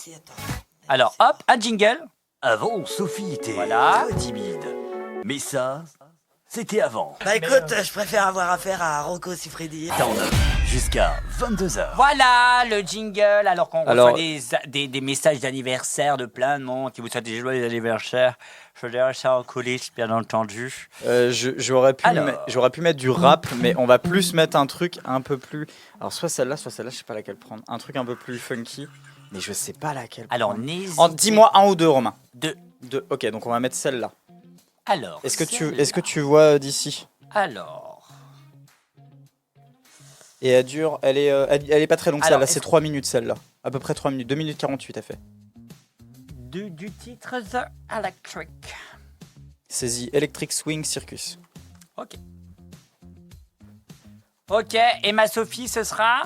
Alors hop, un jingle. Avant, Sophie était Voilà. très timide. Mais ça, c'était avant. Bah écoute, je préfère avoir affaire à Rocco Siffredi. Jusqu'à 22h. Voilà le jingle. Alors qu'on Alors- reçoit des messages d'anniversaire de plein de monde qui vous souhaitent des joyeux anniversaires. Je dirais ça en coulisses, bien entendu. J'aurais pu, Alors. j'aurais pu mettre du rap, mais on va plus mettre un truc un peu plus. Alors soit celle-là, je sais pas laquelle prendre. Un truc un peu plus funky, mais je sais pas laquelle. Alors prendre. n'hésitez. Dis-moi un ou deux, Romain. Deux. Deux. Ok, donc on va mettre celle-là. Alors. Est-ce que tu vois d'ici? Alors. Et elle dure, elle est pas très longue Alors, celle-là, est-ce- c'est 3 minutes celle-là. À peu près 3 minutes, 2 minutes 48 elle fait. Du titre The Electric. C'est The Electric Swing Circus. Ok. Ok, et ma Sophie, ce sera.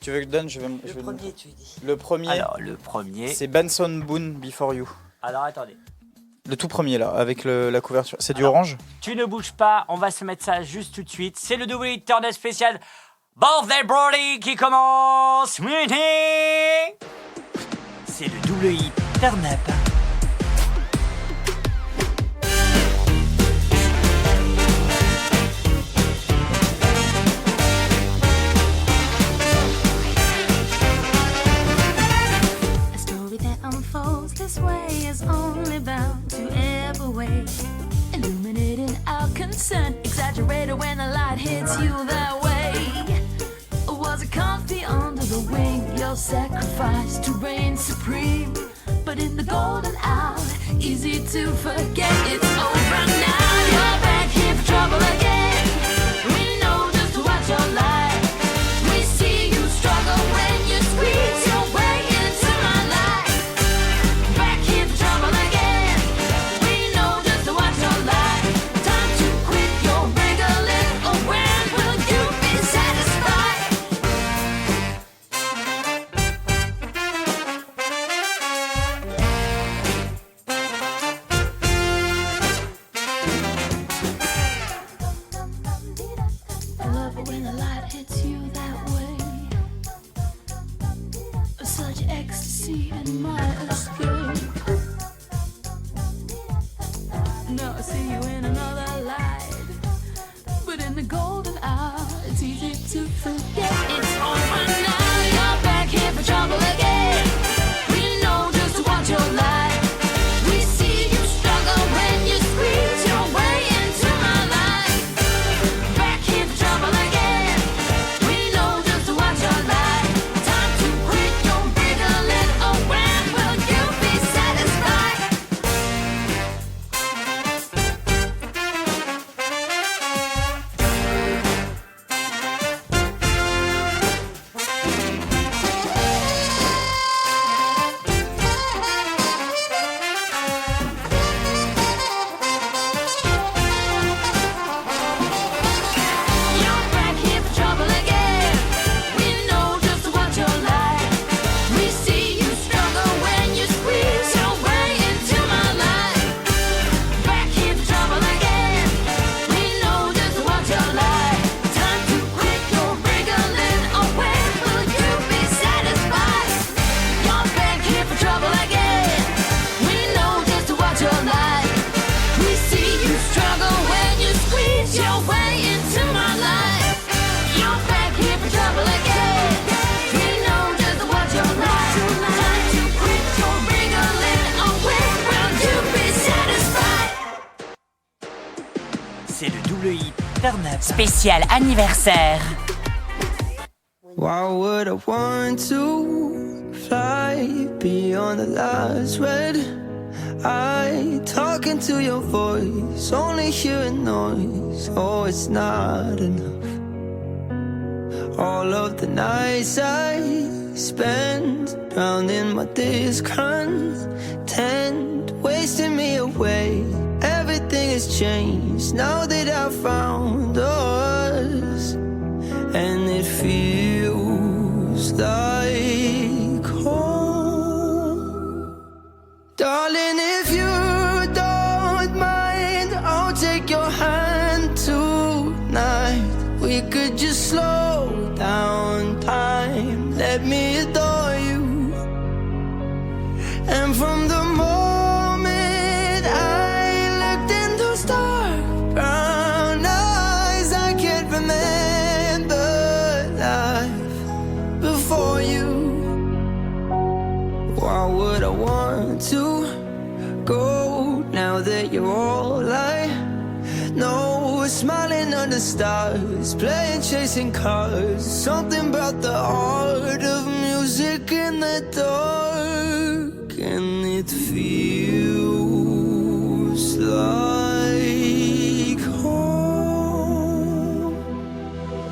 Tu veux que je donne? Le premier, tu dis. Le premier. Alors, le premier. C'est Benson Boone Before You. Alors, attendez. Le tout premier là, avec la couverture. C'est du Alors, orange? Tu ne bouges pas, on va se mettre ça juste tout de suite. C'est le double hit turn spécial Birthday Brody qui commence. C'est le double hit turn up. A story that unfolds this way is only bound to ever wait. Illuminating our concern, exaggerated when the light hits you that way. Was it comfy under the wing? Your sacrifice to reign supreme. But in the golden hour, easy to forget it's over now. You're back here for trouble again. We know just what you're like. We see you struggle when you squeeze your way into my life. Back here for trouble again. We know just what you're like. Time to quit your wriggling. Or when will you be satisfied? C'est le WI Turn Up spécial anniversaire. Why would I want to fly beyond the last red eye? Talking to your voice, only hearing noise. Oh, it's not enough. All of the nights I spend drowning my discontent, wasting me away. Everything has changed now that I found us, and it feels like home. Darling, if you don't mind, I'll take your hand tonight. We could just slow down time, let me adore you. And from the moment I looked in those dark brown eyes, I can't remember life before you. Why would I want to go now that you're all I know? Smiling under stars, playing chasing cars. Something about the art of music in the dark, and it feels like home.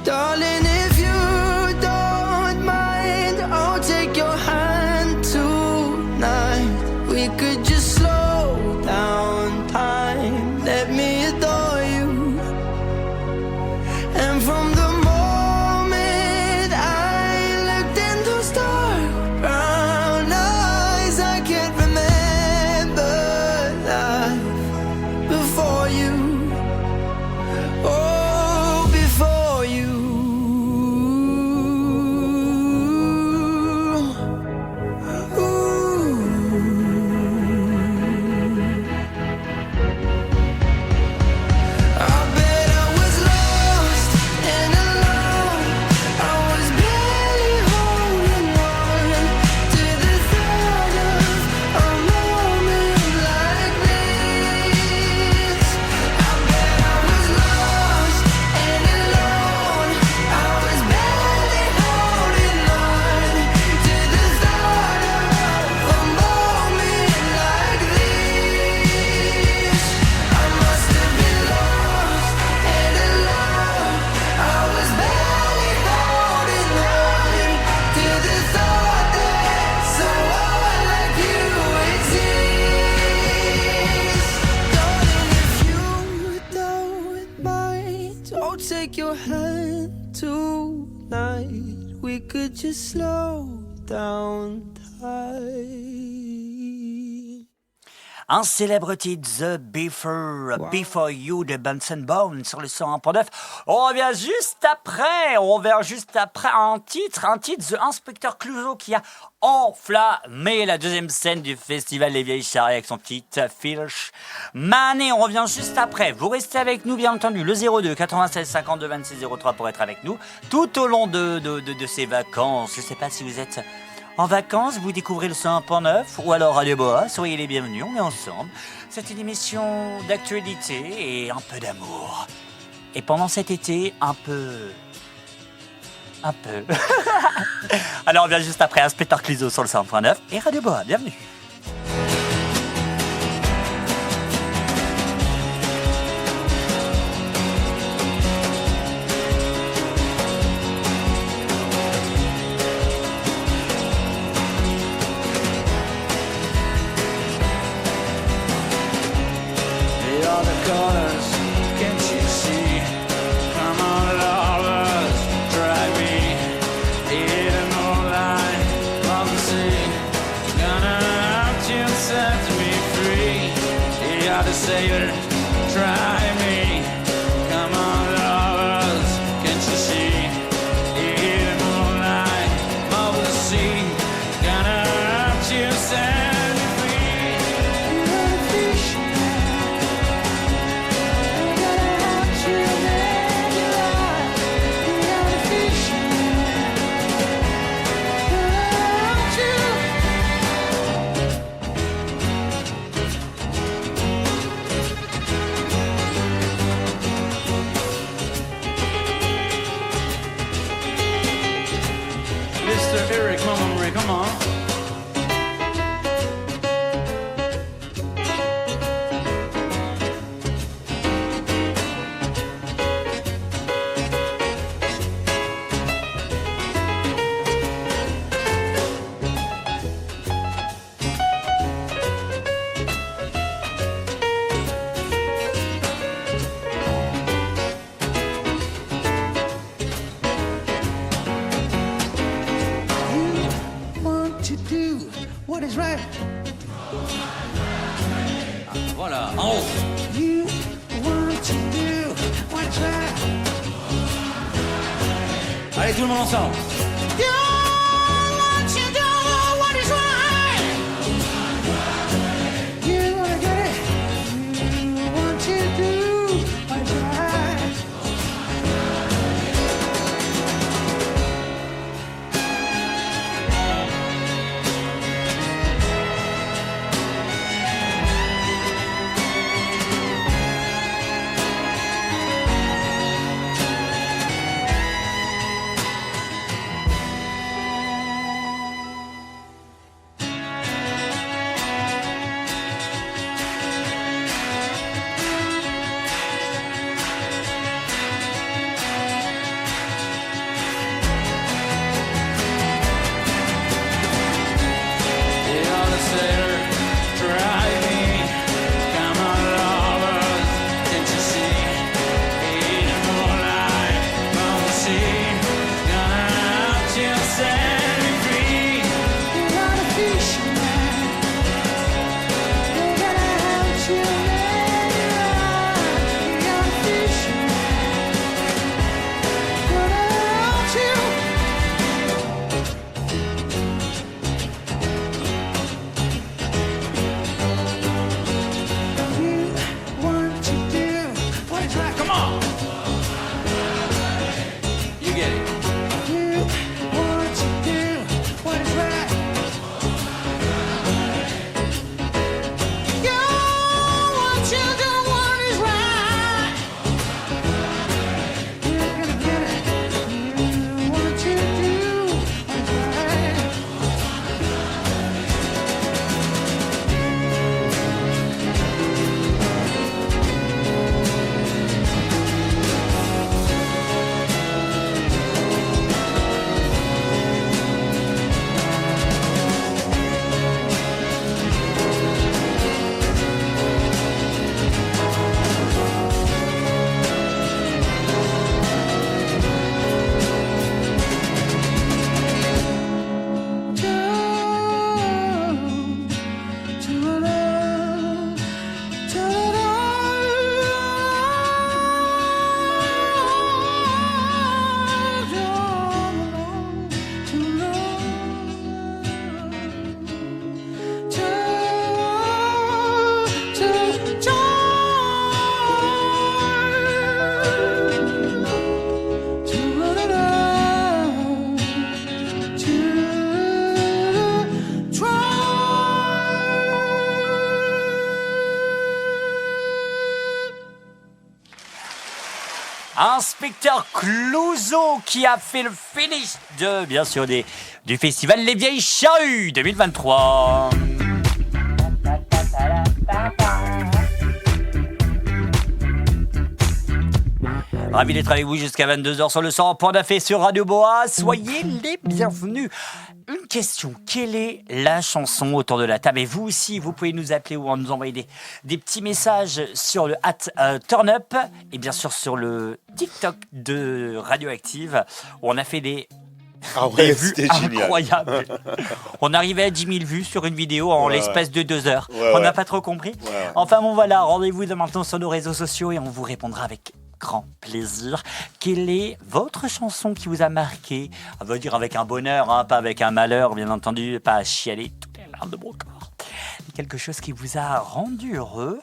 Darling, if you don't mind, I'll take your hand tonight. We could just slow down time, let me adore you. And from the moment I looked in those dark brown eyes, I can't remember life before you. Oh, before you. I bet I was lost and alone. I was barely holding on to the thought of a moment like this. I bet I was lost and alone. I was barely holding on to the thought of a moment like this. I must have been lost and alone. I was barely holding on to the thought that someone like you exists. Darling, if you don't mind, I'll take your hand tonight. We could just slow down time. Un célèbre titre, The Before You de Benson Boone sur le 101.9. On revient juste après un titre, The Inspecteur Clouseau qui a enflammé la deuxième scène du festival des Vieilles Charrettes avec son titre Filch Mané. On revient juste après. Vous restez avec nous, bien entendu, le 02 96 52 26 03 pour être avec nous tout au long de ces vacances. Je ne sais pas si vous êtes en vacances, vous découvrez le 101.9 ou alors Radio Boa, soyez les bienvenus, on est ensemble. C'est une émission d'actualité et un peu d'amour. Et pendant cet été, un peu. Alors on vient juste après Inspecteur Clouseau sur le 101.9 et Radio Boa, bienvenue. Beyond the corners, can't you see? Come on, lovers, drive me. In the moonlight of the sea, gonna have you set me free. You're the sailor, try me. Come on, lovers, can't you see? In the moonlight of the sea, gonna have you set me free. You're a fish. Mr. Eric Montgomery, come on. Want to do what is right. Voilà, en haut. You want to do what is right. Allez, tout le monde ensemble. You want to do what is right. You wanna get it. You want to do what is right. You're the sailor, drive me. Come on, lovers, can't you see? In the moonlight, on the sea, gonna out till set me free. You're not a fisherman. You're gonna have to let it ride. You're not a fisherman. Gonna have to. You want to do what is right. Come on! You get it. You want to do what is right. You want to do what is right. You're gonna get it. You want to do what is right. Inspecteur Clouseau qui a fait le finish de, bien sûr, du festival Les Vieilles Charrues 2023. Ravi d'être avec vous jusqu'à 22h sur le 100.9 et sur Radio Boa. Soyez les bienvenus. Une question, quelle est la chanson autour de la table? Et vous aussi, vous pouvez nous appeler ou nous envoyer des petits messages sur le @turnup et bien sûr sur le TikTok de Radioactive où on a fait des vues incroyables. On arrivait à 10 000 vues sur une vidéo en l'espace de 2 heures. On n'a pas trop compris. Enfin bon voilà, rendez-vous dès maintenant sur nos réseaux sociaux et on vous répondra avec grand plaisir. Quelle est votre chanson qui vous a marqué? On va dire avec un bonheur, hein, pas avec un malheur, bien entendu, pas à chialer toutes les larmes de mon corps. Quelque chose qui vous a rendu heureux.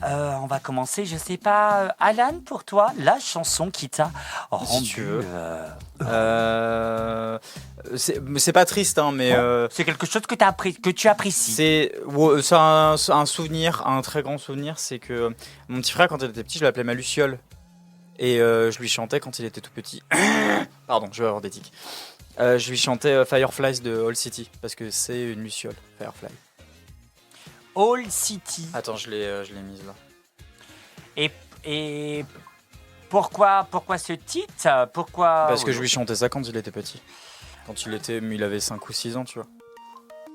On va commencer, je sais pas, Alan, pour toi, la chanson qui t'a rendu c'est pas triste, hein, mais c'est quelque chose que tu apprécies. C'est un souvenir, un très grand souvenir, c'est que mon petit frère, quand il était petit, je l'appelais ma Luciole. Et je lui chantais quand il était tout petit. Pardon, je vais avoir des tics. Je lui chantais Fireflies de All City, parce que c'est une luciole, Firefly. All City. Attends, je l'ai mise là. Et pourquoi ce titre? Pourquoi? Parce que je lui chantais ça quand il était petit. Quand il avait 5 ou 6 ans, tu vois.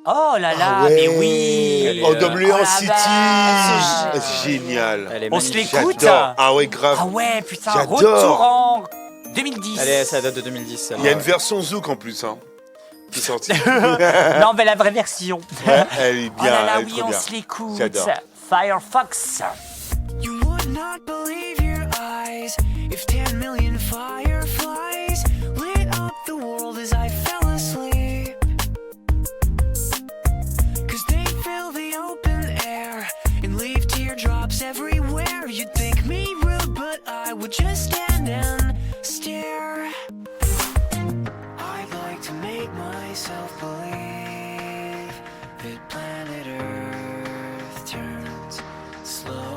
Oh là là, Ah ouais. mais oui. Oh, Dublin Oh la City. vache. C'est génial. Elle est On se magnifique. l'écoute. J'adore. Ah ouais, grave. Ah ouais, putain, J'adore. retour en 2010. Allez, ça date de 2010. Il y a une version Zouk en plus, hein, qui est sortie. Non, mais la vraie version. Ouais, elle est Oh bien. là là, elle est oui, trop on bien. se l'écoute. J'adore. Firefox. You would not believe your eyes if 10 million fireflies lit up the world as I fell asleep. 'Cause they fill the open air and leave teardrops everywhere. You'd think me rude, but I would just stand and stare. I'd like to make myself believe that planet Earth turns slowly.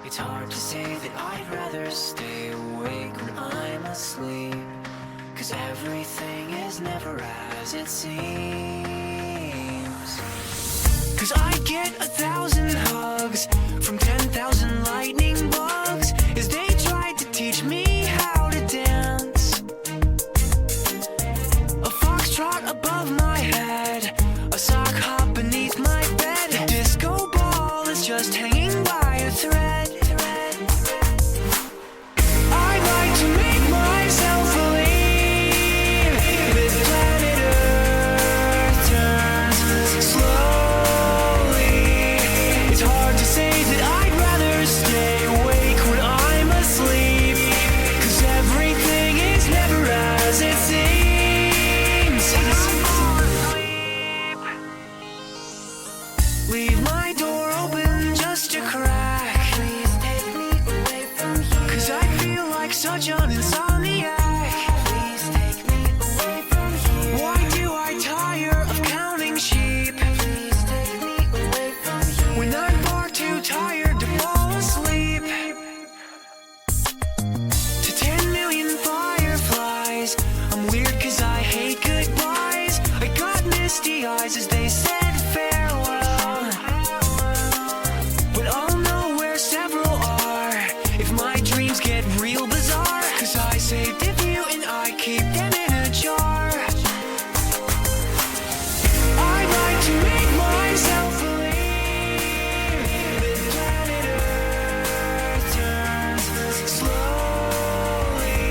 It's hard to say that I'd rather stay awake when I'm asleep. 'Cause everything is never as it seems. 'Cause I get 1,000 hugs from 10,000 lightning bugs as they tried to teach me how to dance. A foxtrot above my head, a sock hop beneath my bed. A disco ball is just hanging by a thread. I'd like to make myself believe that planet Earth turns slowly. It's hard to say that I'd rather stay awake when I'm asleep. 'Cause everything is never as it seems. Leave my door open just a crack. Please take me away from here. 'Cause I feel like such an insomniac. Please take me away from here. Why do I tire of counting sheep? Please take me away from here. When I'm far too tired to fall asleep. To 10 million fireflies, I'm weird 'cause I hate goodbyes. I got misty eyes as they said farewell. But I'll know where several are if my dreams get real bizarre. 'Cause I saved a few and I keep them in a jar. I'd like to make myself believe that planet Earth turns slowly.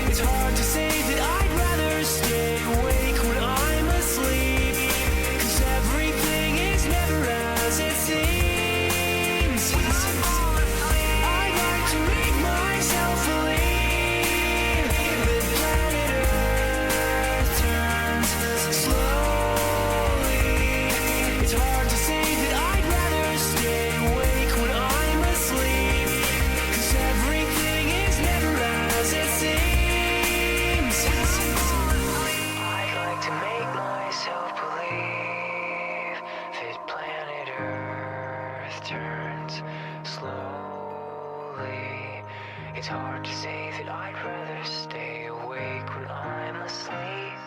It's hard to say that I'd rather stay awake when I'm asleep. 'Cause everything is never as it seems. I'd like to make myself believe that planet Earth turns slowly. It's hard to say that I'd rather stay awake when I'm asleep. 'Cause everything is never as it seems. I'd like to make myself believe that planet Earth turns slowly. It's hard to say that I'd rather stay awake when I'm asleep.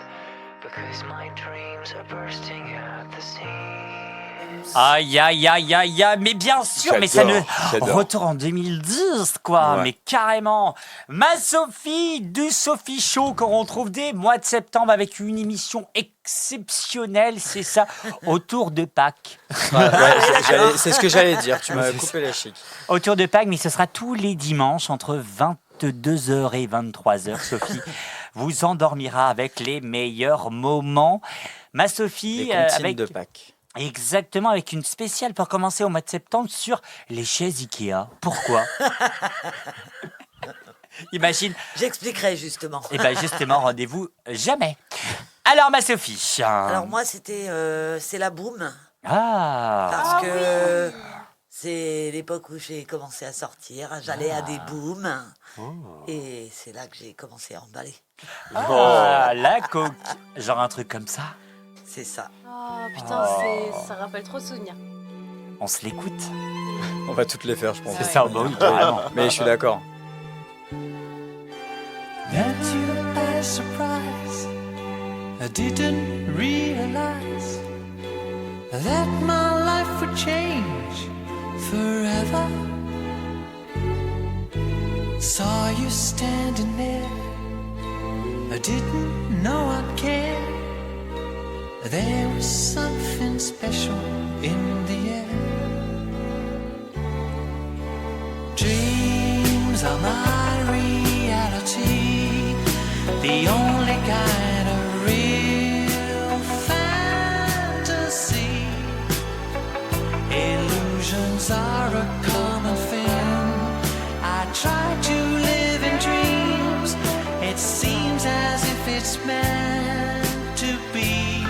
Because my dreams are bursting at the seams. Aïe, aïe, aïe, aïe, aïe, mais bien sûr, mais ça ne... J'adore. Retour en 2010, quoi, Ouais. mais carrément. Ma Sophie, du Sophie Show, qu'on retrouve dès mois de septembre avec une émission exceptionnelle, c'est ça, autour de Pâques. C'est ce que j'allais dire, tu m'as coupé la chic. Autour de Pâques, mais ce sera tous les dimanches entre 22h et 23h, Sophie vous endormira avec les meilleurs moments. Ma Sophie, Les comptines avec... de Pâques. Exactement, avec une spéciale pour commencer au mois de septembre sur les chaises Ikea. Pourquoi? Imagine. J'expliquerai justement. Et bien justement, rendez-vous jamais. Alors ma Sophie. Alors moi c'était c'est la boum. Ah. Parce que c'est l'époque où j'ai commencé à sortir. J'allais à des booms. Et c'est là que j'ai commencé à emballer. Ah, la coque. Genre un truc comme ça. C'est ça. Oh putain, ça rappelle trop de souvenirs. On se l'écoute. On va toutes les faire, je pense. C'est ça, bah oui, carrément. Mais je suis d'accord. That you pass didn't realize that my life would change forever. Saw you standing there, I didn't know I'd care. There was something special in the air. Dreams are my reality, the only kind of real fantasy. Illusions are a common thing. I try to live in dreams. It seems as if it's meant to be.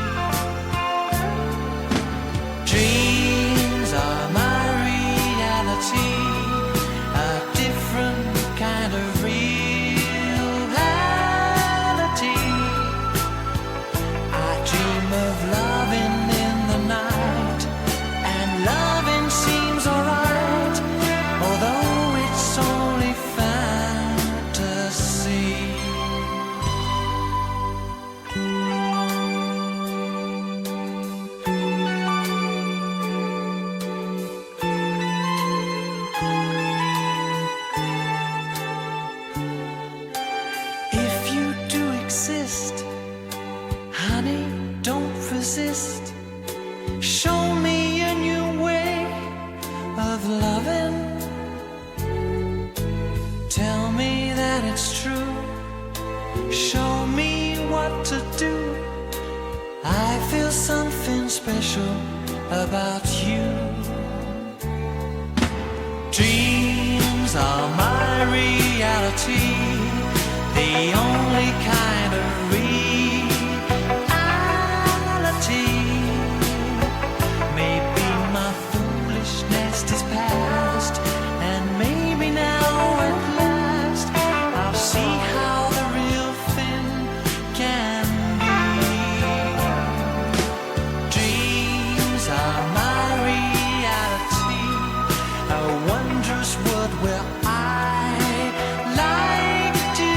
Dreams are my reality, a different kind of reality. I dream of loving in the night, and loving seems alright, although it's only fantasy. If you do exist, honey, don't resist. Show me a new way of loving. Tell me that it's true. Show me what to do. I feel something special about you. Dreams are my reality, the only kind of reality. Maybe my foolishness is past, and maybe now at last I'll see how the real thing can be. Dreams are my reality, a wondrous world where I like to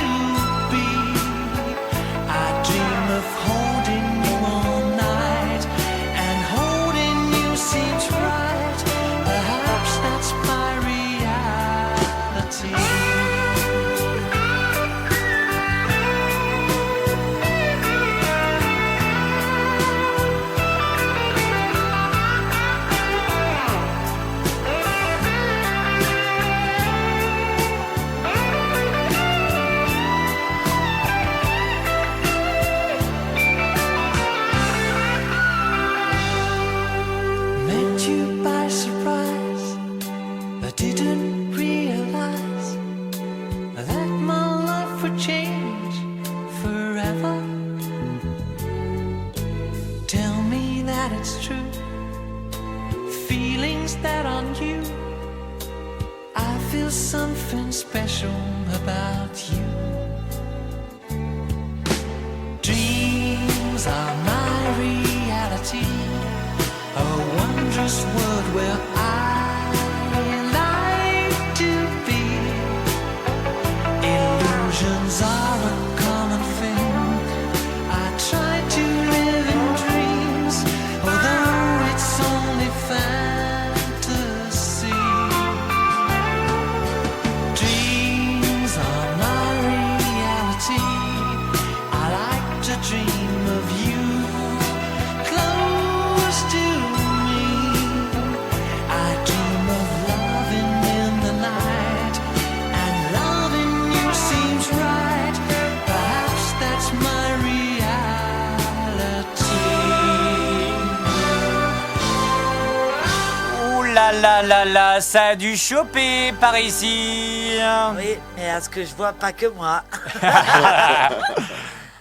be. I dream of holding you all night, and holding you seems right. Perhaps that's my reality. Met you by surprise, I didn't realize that my life would change forever. Tell me that it's true, feelings that are new. I feel something special about you. Dreams are my reality, a wondrous world where I like to be. Illusions are a common thing. I try to live in dreams, although it's only fantasy. Dreams are my reality. I like to dream of you close to me. I dream of loving in the night, and loving you seems right. Perhaps that's my reality. Ouh là là là là, ça a dû choper par ici. Oui, mais à ce que je vois, pas que moi.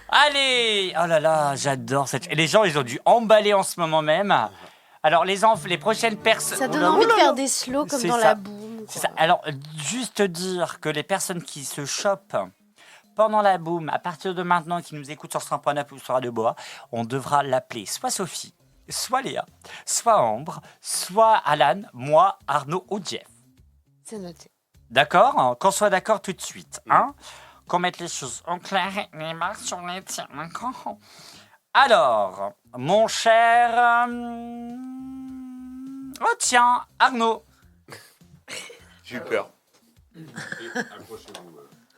Allez, oh là là, j'adore cette. Et les gens, ils ont dû emballer en ce moment même. Alors les prochaines personnes. Ça donne envie de faire des slows comme C'est dans ça. la boum. C'est ça. Alors, juste dire que les personnes qui se chopent pendant la boum, à partir de maintenant, qui nous écoutent sur 100.9 ou sur Radio Boa, on devra l'appeler soit Sophie, soit Léa, soit Ambre, soit Alan, moi, Arnaud ou Jeff. C'est noté. D'accord ? Qu'on soit d'accord tout de suite. Hein ? Qu'on mette les choses en clair et les marques sur les tirs. D'accord ? Alors, mon cher... Oh tiens, Arnaud. J'ai eu peur.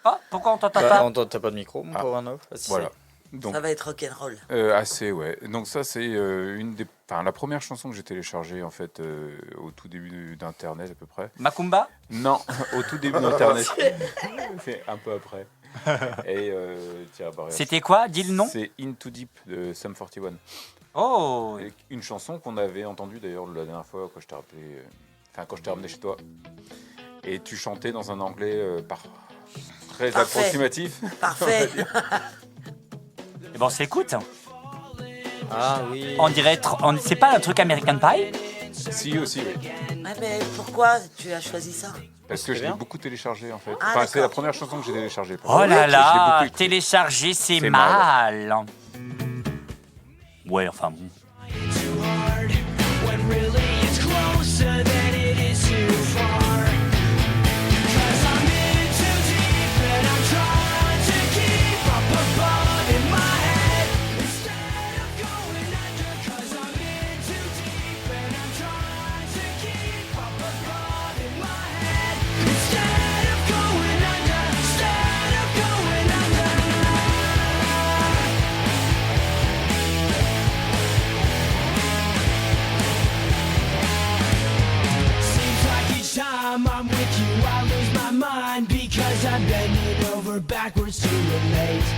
Oh, pourquoi on t'entend pas? T'as pas de micro, mon pauvre Arnaud? Voilà. Donc, Ça va être rock'n'roll. assez, ouais. Donc ça, c'est la première chanson que j'ai téléchargée, en fait, au tout début d'Internet, à peu près. Macumba? Non, au tout début d'Internet. C'est un peu après. Et, C'était quoi? Dis le nom. C'est Into Deep de Sum 41. Oh. Et une chanson qu'on avait entendue, d'ailleurs, la dernière fois, quand je t'ai rappelé... quand je t'ai ramené chez toi. Et tu chantais dans un anglais très Parfait. approximatif. Parfait. Et bon, on s'écoute. Ah oui. On dirait... C'est pas un truc American Pie? Si, aussi, oui. Ouais, mais pourquoi tu as choisi ça? Parce que je l'ai beaucoup téléchargé, en fait. Ah, Enfin, c'est la d'accord. première chanson que j'ai téléchargée. Oh là Je l'ai là, beaucoup écoutée. télécharger, c'est C'est mal. Ouais, enfin bon. When really it's closer than it is too far. 'Cause I'm in too deep and I'm trying to keep up above in my head instead of going under. 'Cause I'm in too deep and I'm trying to keep up above in my head instead of going under. Instead of going under. Seems like each time I'm with you, I lose my mind because I'm bending over backwards to relate.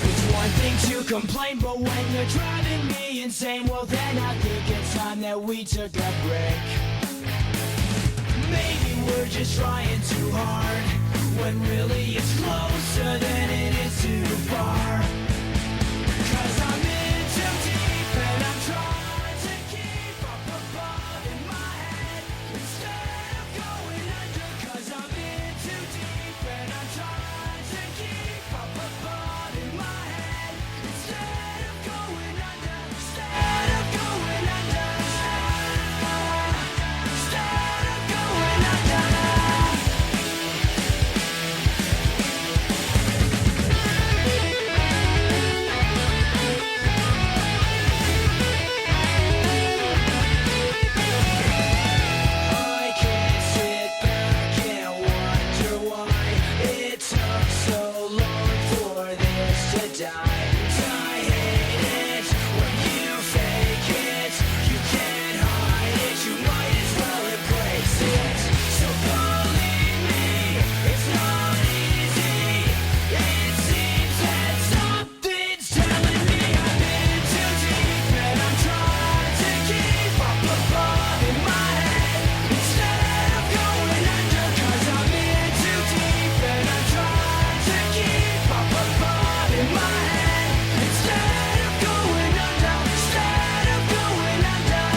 It's one thing to complain, but when you're driving me insane, well then I think it's time that we took a break. Maybe we're just trying too hard, when really it's closer than it is too far. 'Cause I'm in too deep and I'm trying to keep up above in my head instead of going under. 'Cause I'm in too deep and I'm trying to keep up above in my head instead of going under. Instead of going under. Instead of going under. I can't sit back and wonder why it took so long for this to die. I hate it when you fake it. You can't hide it. You might as well embrace it. So believe me, it's not easy. It seems that something's telling me I'm in too deep and I'm trying to keep up above in my head instead of going under. 'Cause I'm in too deep and I'm trying to keep up above in my head instead of going under. Instead of going under.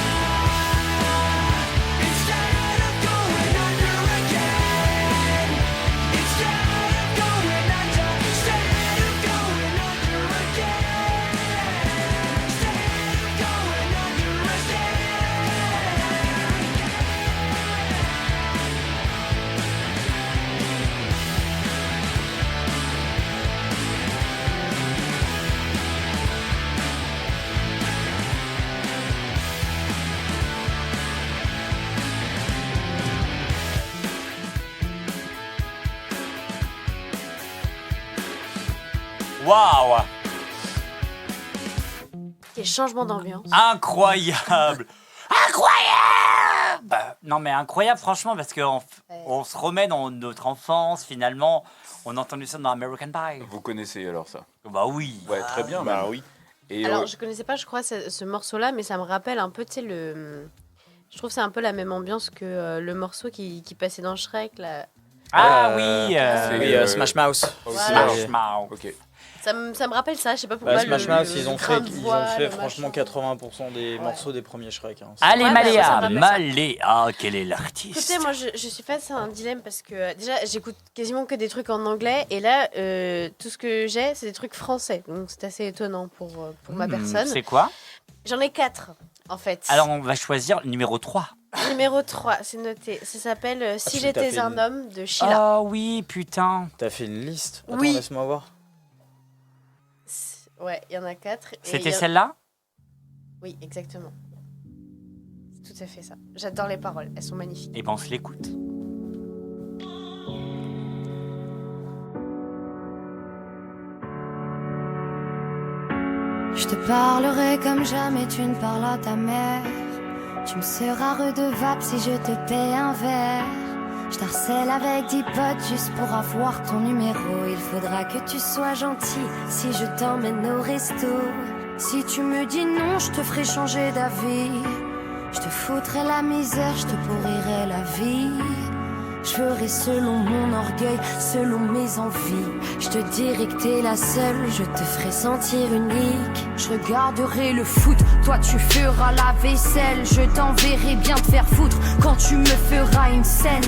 Instead of going under again. Instead of going under. Instead of going under again. Instead of going under Waouh. Quel changement d'ambiance. Incroyable. Incroyable. Non mais incroyable franchement parce qu'on on se remet dans notre enfance finalement. On a entendu ça dans American Pie. Vous connaissez alors ça? Bah oui. Ouais, très bien. Bah même. oui. Et Alors, je connaissais pas, je crois, ce morceau-là, mais ça me rappelle un peu, tu sais, je trouve que c'est un peu la même ambiance que le morceau qui passait dans Shrek, là. Ah oui. Smash Mouth. Voilà. Smash Mouth. Ok. Ça me rappelle ça, je sais pas pourquoi. Bah, Smash Mouth, ils ont grain fait, de voix, le franchement machin. 80% des morceaux des premiers Shrek. Hein. Allez Ouais, bah, ça Maléa, me rappelle ça. Maléa, quel est l'artiste? Écoutez, moi je suis face à un dilemme parce que déjà j'écoute quasiment que des trucs en anglais et là tout ce que j'ai c'est des trucs français donc c'est assez étonnant pour ma personne. C'est quoi? J'en ai 4 en fait. Alors on va choisir le numéro 3. Numéro 3, c'est noté. Ça s'appelle Si tu j'étais t'as un fait homme de Sheila. Oh oui, putain. T'as fait une liste? Attends, Oui. laisse-moi voir. Ouais, il y en a 4. C'était celle-là ? Oui, exactement. C'est tout à fait ça. J'adore les paroles, elles sont magnifiques. Eh ben, on se l'écoute. Je te parlerai comme jamais tu ne parles à ta mère. Tu me seras redevable si je te paie un verre. Je t'harcèle avec 10 potes juste pour avoir ton numéro. Il faudra que tu sois gentil si je t'emmène au resto. Si tu me dis non, je te ferai changer d'avis. Je te foutrai la misère, je te pourrirai la vie. Je ferai selon mon orgueil, selon mes envies. Je te dirai que t'es la seule, je te ferai sentir unique. Je regarderai le foot, toi tu feras la vaisselle. Je t'enverrai bien te faire foutre quand tu me feras une scène.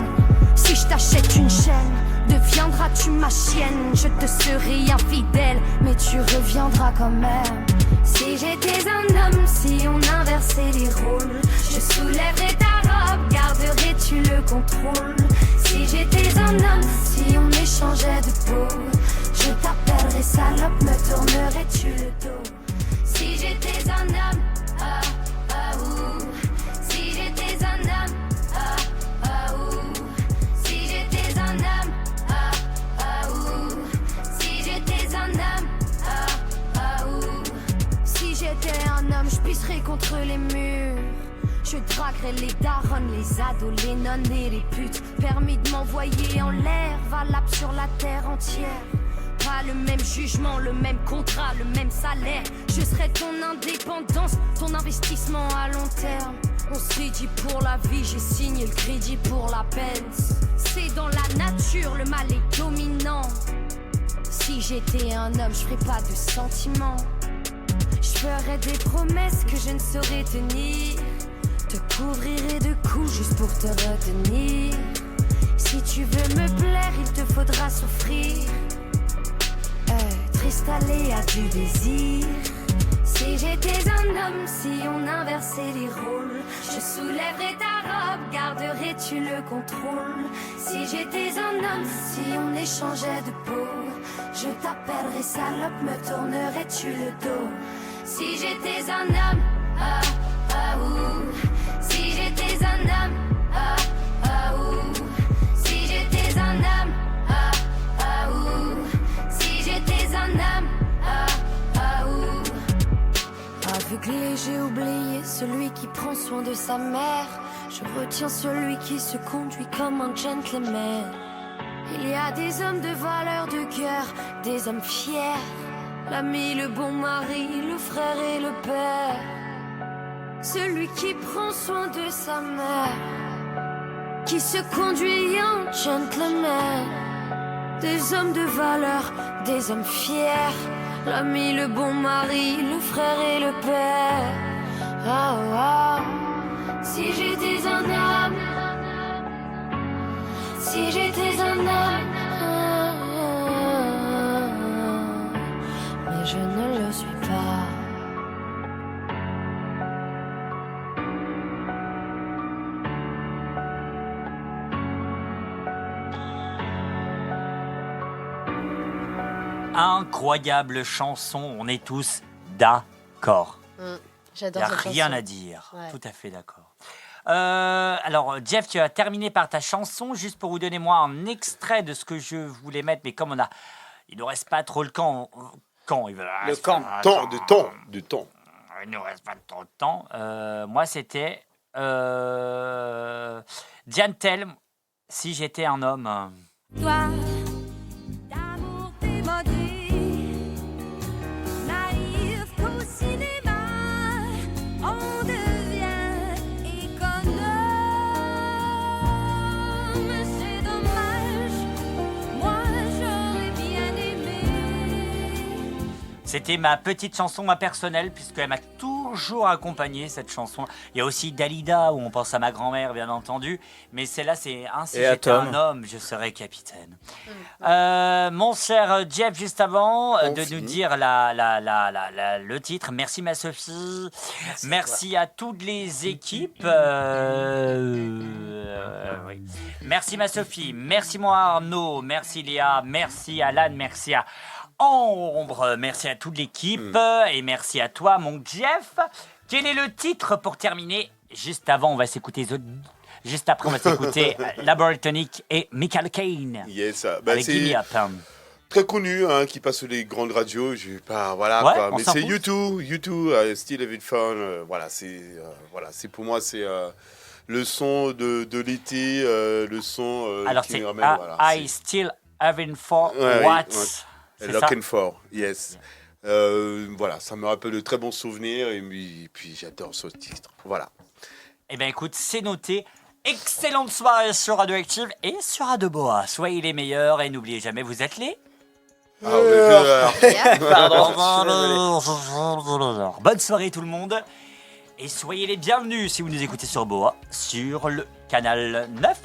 Si je t'achète une chaîne, deviendras-tu ma chienne? Je te serai infidèle, mais tu reviendras quand même. Si j'étais un homme, si on inversait les rôles, je soulèverais ta robe, garderais-tu le contrôle? Si j'étais un homme, si on échangeait de peau, je t'appellerais salope, me tournerais-tu le dos? Si j'étais un homme, ah, ah, ouh. Si j'étais un homme, ah, ah, ouh. Si j'étais un homme, ah, ah, ouh. Si j'étais un homme, ah, ah, ouh. Si j'étais un homme, je pisserais contre les murs. Je draguerai les darons, les ados, les nonnes et les putes. Permis de m'envoyer en l'air, valable sur la terre entière. Pas le même jugement, le même contrat, le même salaire. Je serai ton indépendance, ton investissement à long terme. On s'est dit pour la vie, j'ai signé le crédit pour la peine. C'est dans la nature, le mal est dominant. Si j'étais un homme, je ferais pas de sentiments. Je ferais des promesses que je ne saurais tenir. Te couvrirai de coups juste pour te retenir. Si tu veux me plaire, il te faudra souffrir. Triste aléa du désir. Si j'étais un homme, si on inversait les rôles, je soulèverais ta robe, garderais-tu le contrôle? Si j'étais un homme, si on échangeait de peau, je t'appellerais salope, me tournerais-tu le dos? Si j'étais un homme, ah, ah, ouh. Si j'étais un homme, ah, ah, ouh. Si j'étais un homme, ah, ah, ouh. Si j'étais un homme, ah, ah, ouh. Aveuglé, j'ai oublié celui qui prend soin de sa mère. Je retiens celui qui se conduit comme un gentleman. Il y a des hommes de valeur, de cœur, des hommes fiers. L'ami, le bon mari, le frère et le père. Celui qui prend soin de sa mère, qui se conduit en gentleman. Des hommes de valeur, des hommes fiers. L'ami, le bon mari, le frère et le père. Oh, oh. Si j'étais un homme, si j'étais un homme, mais je ne le suis pas. Incroyable chanson, on est tous d'accord. J'adore Il n'y a cette rien chanson. à dire, Ouais. tout à fait d'accord. Alors, Jeff, tu as terminé par ta chanson. Juste pour vous donner moi un extrait de ce que je voulais mettre, mais comme il ne reste pas trop le camp. Le camp. De temps. Il ne reste pas trop de temps. Moi, c'était Diane Tell, Si j'étais un homme. Toi, d'amour démodé, naïf qu'au cinéma, on devient économe. C'est dommage, moi j'aurais bien aimé. C'était ma petite chanson, ma personnelle, puisqu'elle m'a toujours accompagné, cette chanson. Il y a aussi Dalida, où on pense à ma grand-mère, bien entendu. Mais celle-là, c'est Si Et à j'étais un Tom. homme, je serais capitaine. Mon cher Jeff, juste avant de nous dire le titre, merci ma Sophie. Merci à toutes les équipes. Oui. Merci ma Sophie, merci moi Arnaud, merci Léa, merci Alan, merci à Ombre. Merci à toute l'équipe et merci à toi, mon Jeff. Quel est le titre pour terminer? Juste avant, on va s'écouter Juste après, on va s'écouter Laboratonik et Michael Caine. Yes, avec c'est Gimme Up. très connu, qui passe sur les grandes radios. Je vais pas, voilà, Ouais, quoi. on Mais s'en c'est fout. U2, Still Having Fun. Voilà, c'est pour moi c'est le son de l'été, le son Alors qui c'est me ramène. Voilà, I Still Having For Ouais, What? ouais. C'est Looking ça? for, yes. Voilà, ça me rappelle de très bons souvenirs et puis j'adore ce titre. Voilà. Eh bien écoute, c'est noté. Excellente soirée sur Radioactive et sur Radio Boa. Soyez les meilleurs et n'oubliez jamais, vous êtes les... Bonne soirée tout le monde. Et soyez les bienvenus si vous nous écoutez sur Boa, sur le canal 9